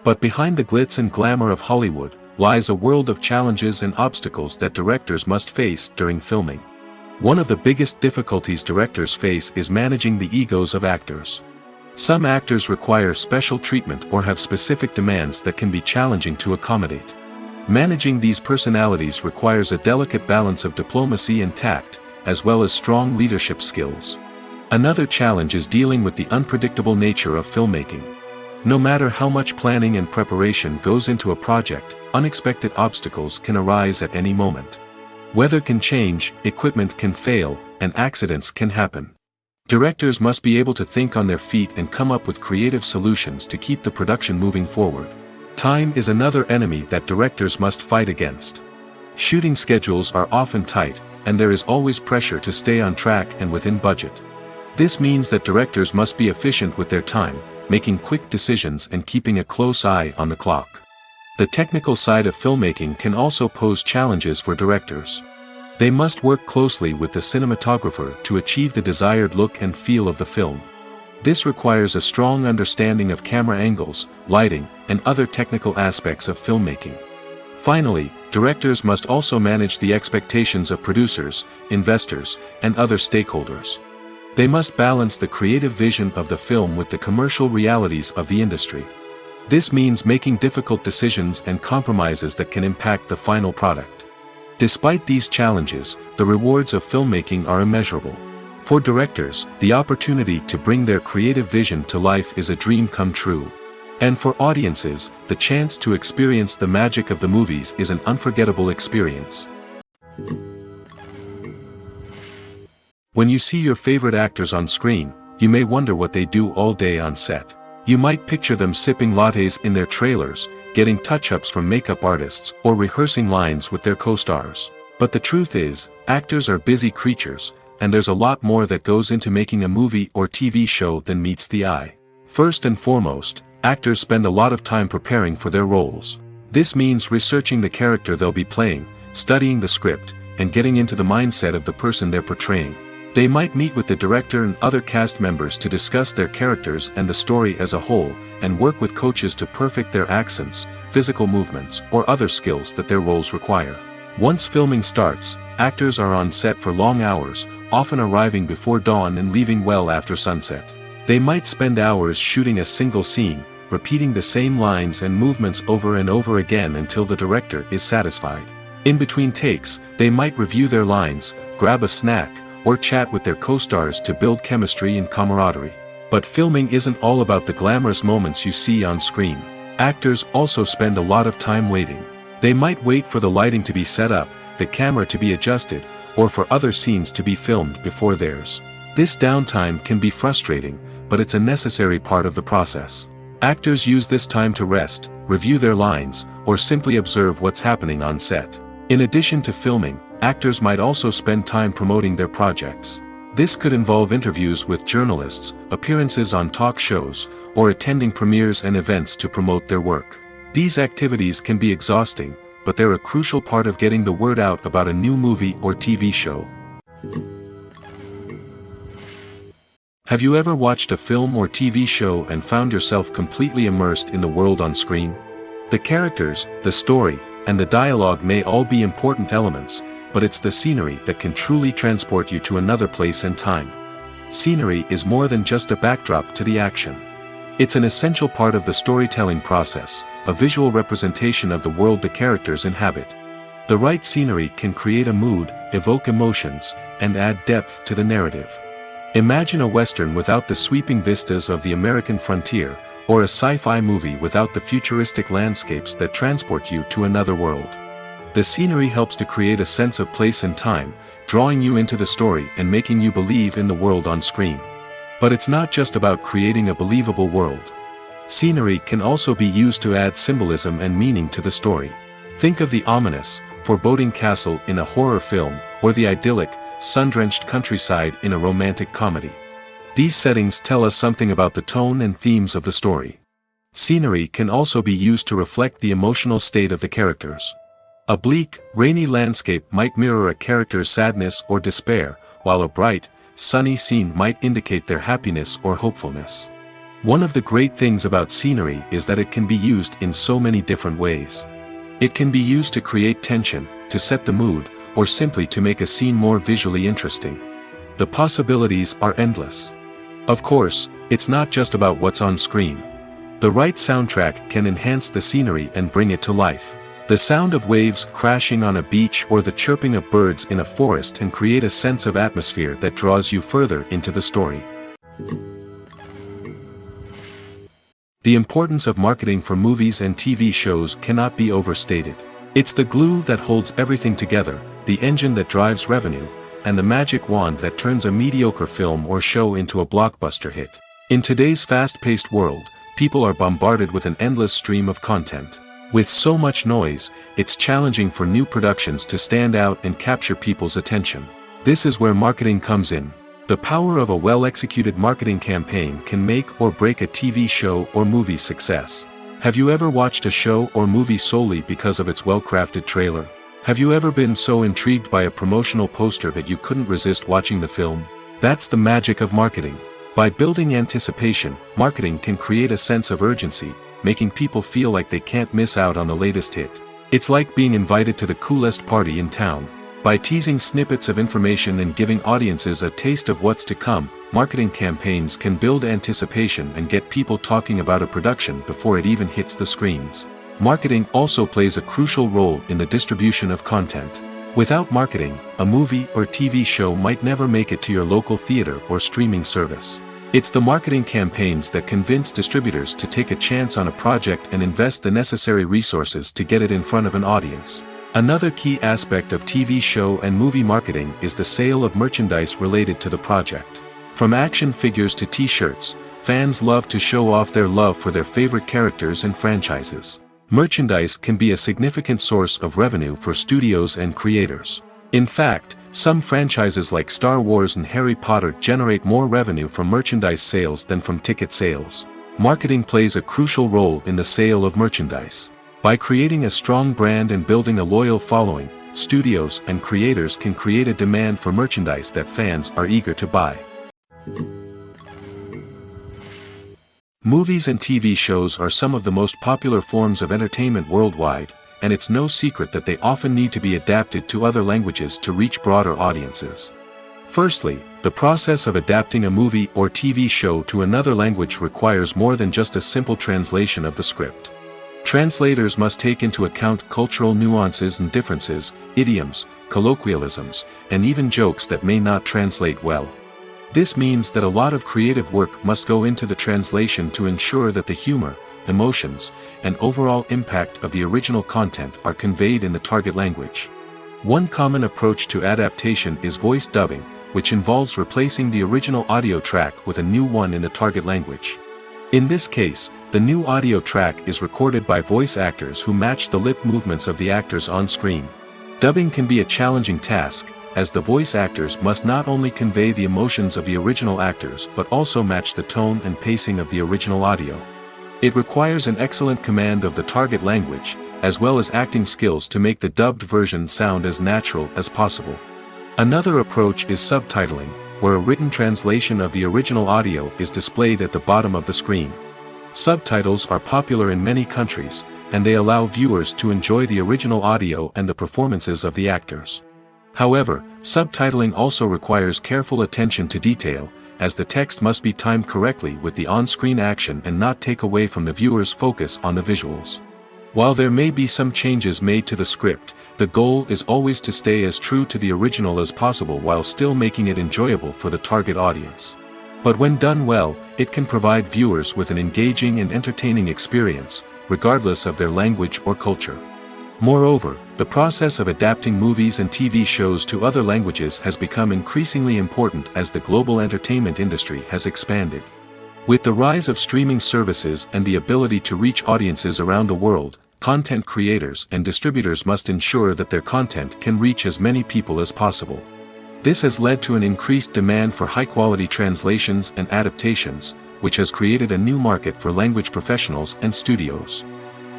But behind the glitz and glamour of Hollywood, lies a world of challenges and obstacles that directors must face during filming. One of the biggest difficulties directors face is managing the egos of actors. Some actors require special treatment or have specific demands that can be challenging to accommodate. Managing these personalities requires a delicate balance of diplomacy and tact, as well as strong leadership skills. Another challenge is dealing with the unpredictable nature of filmmaking. No matter how much planning and preparation goes into a project, unexpected obstacles can arise at any moment. Weather can change, equipment can fail, and accidents can happen. Directors must be able to think on their feet and come up with creative solutions to keep the production moving forward. Time is another enemy that directors must fight against. Shooting schedules are often tight, and there is always pressure to stay on track and within budget. This means that directors must be efficient with their time, making quick decisions and keeping a close eye on the clock. The technical side of filmmaking can also pose challenges for directors. They must work closely with the cinematographer to achieve the desired look and feel of the film. This requires a strong understanding of camera angles, lighting, and other technical aspects of filmmaking. Finally, directors must also manage the expectations of producers, investors, and other stakeholders. They must balance the creative vision of the film with the commercial realities of the industry. This means making difficult decisions and compromises that can impact the final product. Despite these challenges, the rewards of filmmaking are immeasurable. For directors, the opportunity to bring their creative vision to life is a dream come true. And for audiences, the chance to experience the magic of the movies is an unforgettable experience. When you see your favorite actors on screen, you may wonder what they do all day on set. You might picture them sipping lattes in their trailers, getting touch-ups from makeup artists, or rehearsing lines with their co-stars. But the truth is, actors are busy creatures, and there's a lot more that goes into making a movie or TV show than meets the eye. First and foremost, actors spend a lot of time preparing for their roles. This means researching the character they'll be playing, studying the script, and getting into the mindset of the person they're portraying. They might meet with the director and other cast members to discuss their characters and the story as a whole, and work with coaches to perfect their accents, physical movements, or other skills that their roles require. Once filming starts, actors are on set for long hours, often arriving before dawn and leaving well after sunset. They might spend hours shooting a single scene, repeating the same lines and movements over and over again until the director is satisfied. In between takes, they might review their lines, grab a snack, or chat with their co-stars to build chemistry and camaraderie. But filming isn't all about the glamorous moments you see on screen. Actors also spend a lot of time waiting. They might wait for the lighting to be set up, the camera to be adjusted, or for other scenes to be filmed before theirs. This downtime can be frustrating, but it's a necessary part of the process. Actors use this time to rest, review their lines, or simply observe what's happening on set. In addition to filming, actors might also spend time promoting their projects. This could involve interviews with journalists, appearances on talk shows, or attending premieres and events to promote their work. These activities can be exhausting, but they're a crucial part of getting the word out about a new movie or TV show. Have you ever watched a film or TV show and found yourself completely immersed in the world on screen? The characters, the story, and the dialogue may all be important elements, but it's the scenery that can truly transport you to another place and time. Scenery is more than just a backdrop to the action. It's an essential part of the storytelling process, a visual representation of the world the characters inhabit. The right scenery can create a mood, evoke emotions, and add depth to the narrative. Imagine a Western without the sweeping vistas of the American frontier, or a sci-fi movie without the futuristic landscapes that transport you to another world. The scenery helps to create a sense of place and time, drawing you into the story and making you believe in the world on screen. But it's not just about creating a believable world. Scenery can also be used to add symbolism and meaning to the story. Think of the ominous, foreboding castle in a horror film, or the idyllic, sun-drenched countryside in a romantic comedy. These settings tell us something about the tone and themes of the story. Scenery can also be used to reflect the emotional state of the characters. A bleak, rainy landscape might mirror a character's sadness or despair, while a bright, sunny scene might indicate their happiness or hopefulness. One of the great things about scenery is that it can be used in so many different ways. It can be used to create tension, to set the mood, or simply to make a scene more visually interesting. The possibilities are endless. Of course, it's not just about what's on screen. The right soundtrack can enhance the scenery and bring it to life. The sound of waves crashing on a beach or the chirping of birds in a forest can create a sense of atmosphere that draws you further into the story. The importance of marketing for movies and TV shows cannot be overstated. It's the glue that holds everything together, the engine that drives revenue, and the magic wand that turns a mediocre film or show into a blockbuster hit. In today's fast-paced world, people are bombarded with an endless stream of content. With so much noise, it's challenging for new productions to stand out and capture people's attention. This is where marketing comes in. The power of a well-executed marketing campaign can make or break a TV show or movie's success. Have you ever watched a show or movie solely because of its well-crafted trailer? Have you ever been so intrigued by a promotional poster that you couldn't resist watching the film? That's the magic of marketing. By building anticipation, marketing can create a sense of urgency, making people feel like they can't miss out on the latest hit. It's like being invited to the coolest party in town. By teasing snippets of information and giving audiences a taste of what's to come, marketing campaigns can build anticipation and get people talking about a production before it even hits the screens. Marketing also plays a crucial role in the distribution of content. Without marketing, a movie or TV show might never make it to your local theater or streaming service. It's the marketing campaigns that convince distributors to take a chance on a project and invest the necessary resources to get it in front of an audience. Another key aspect of TV show and movie marketing is the sale of merchandise related to the project. From action figures to t-shirts, fans love to show off their love for their favorite characters and franchises. Merchandise can be a significant source of revenue for studios and creators. In fact, some franchises like Star Wars and Harry Potter generate more revenue from merchandise sales than from ticket sales. Marketing plays a crucial role in the sale of merchandise. By creating a strong brand and building a loyal following, studios and creators can create a demand for merchandise that fans are eager to buy. Movies and TV shows are some of the most popular forms of entertainment worldwide, and it's no secret that they often need to be adapted to other languages to reach broader audiences. Firstly, the process of adapting a movie or TV show to another language requires more than just a simple translation of the script. Translators must take into account cultural nuances and differences, idioms, colloquialisms, and even jokes that may not translate well. This means that a lot of creative work must go into the translation to ensure that the humor, emotions, and overall impact of the original content are conveyed in the target language. One common approach to adaptation is voice dubbing, which involves replacing the original audio track with a new one in the target language. In this case, the new audio track is recorded by voice actors who match the lip movements of the actors on screen. Dubbing can be a challenging task, as the voice actors must not only convey the emotions of the original actors but also match the tone and pacing of the original audio. It requires an excellent command of the target language, as well as acting skills to make the dubbed version sound as natural as possible. Another approach is subtitling, where a written translation of the original audio is displayed at the bottom of the screen. Subtitles are popular in many countries, and they allow viewers to enjoy the original audio and the performances of the actors. However, subtitling also requires careful attention to detail, as the text must be timed correctly with the on-screen action and not take away from the viewer's focus on the visuals. While there may be some changes made to the script, the goal is always to stay as true to the original as possible while still making it enjoyable for the target audience. But when done well, it can provide viewers with an engaging and entertaining experience, regardless of their language or culture. Moreover, the process of adapting movies and TV shows to other languages has become increasingly important as the global entertainment industry has expanded. With the rise of streaming services and the ability to reach audiences around the world, content creators and distributors must ensure that their content can reach as many people as possible. This has led to an increased demand for high-quality translations and adaptations, which has created a new market for language professionals and studios.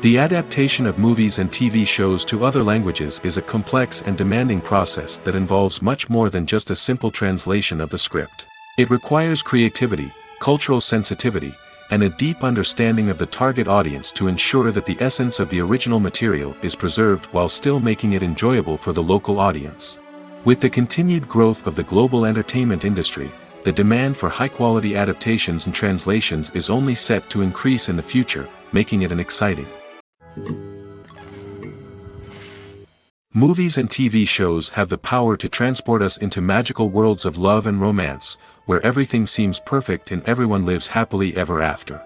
The adaptation of movies and TV shows to other languages is a complex and demanding process that involves much more than just a simple translation of the script. It requires creativity, cultural sensitivity, and a deep understanding of the target audience to ensure that the essence of the original material is preserved while still making it enjoyable for the local audience. With the continued growth of the global entertainment industry, the demand for high-quality adaptations and translations is only set to increase in the future, making it an exciting. Movies and TV shows have the power to transport us into magical worlds of love and romance, where everything seems perfect and everyone lives happily ever after.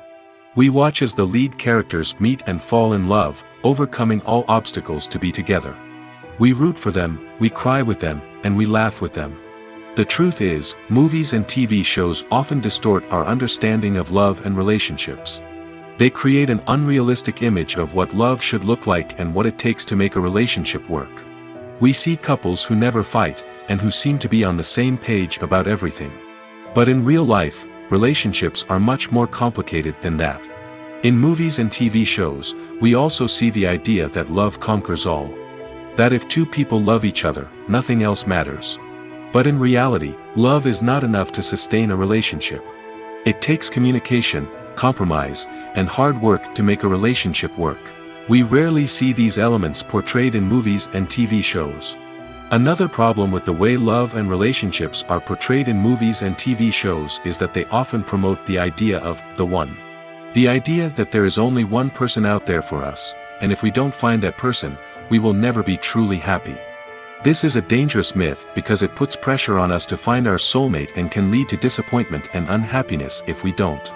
We watch as the lead characters meet and fall in love, overcoming all obstacles to be together. We root for them, we cry with them, and we laugh with them. The truth is, movies and TV shows often distort our understanding of love and relationships. They create an unrealistic image of what love should look like and what it takes to make a relationship work. We see couples who never fight, and who seem to be on the same page about everything. But in real life, relationships are much more complicated than that. In movies and TV shows, we also see the idea that love conquers all. That if two people love each other, nothing else matters. But in reality, love is not enough to sustain a relationship. It takes communication, compromise, and hard work to make a relationship work. We rarely see these elements portrayed in movies and TV shows. Another problem with the way love and relationships are portrayed in movies and TV shows is that they often promote the idea of the one. The idea that there is only one person out there for us, and if we don't find that person, we will never be truly happy. This is a dangerous myth because it puts pressure on us to find our soulmate and can lead to disappointment and unhappiness if we don't.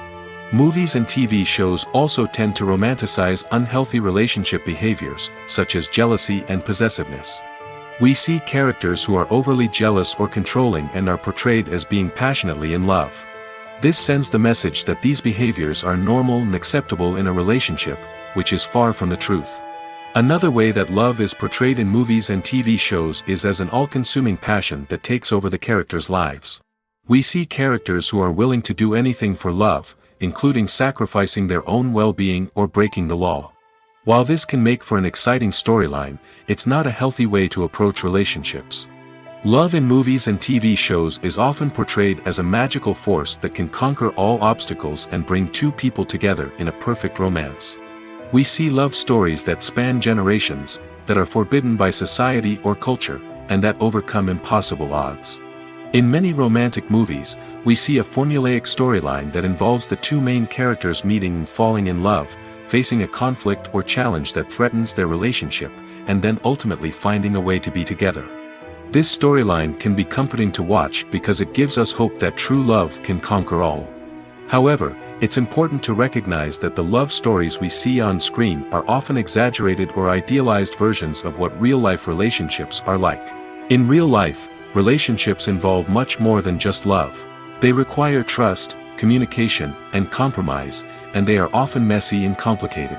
Movies and TV shows also tend to romanticize unhealthy relationship behaviors, such as jealousy and possessiveness. We see characters who are overly jealous or controlling and are portrayed as being passionately in love. This sends the message that these behaviors are normal and acceptable in a relationship, which is far from the truth. Another way that love is portrayed in movies and TV shows is as an all-consuming passion that takes over the characters' lives. We see characters who are willing to do anything for love, including sacrificing their own well-being or breaking the law. While this can make for an exciting storyline, it's not a healthy way to approach relationships. Love in movies and TV shows is often portrayed as a magical force that can conquer all obstacles and bring two people together in a perfect romance. We see love stories that span generations, that are forbidden by society or culture, and that overcome impossible odds. In many romantic movies, we see a formulaic storyline that involves the two main characters meeting and falling in love, facing a conflict or challenge that threatens their relationship, and then ultimately finding a way to be together. This storyline can be comforting to watch because it gives us hope that true love can conquer all. However, it's important to recognize that the love stories we see on screen are often exaggerated or idealized versions of what real-life relationships are like. In real life, relationships involve much more than just love. They require trust, communication, and compromise, and they are often messy and complicated.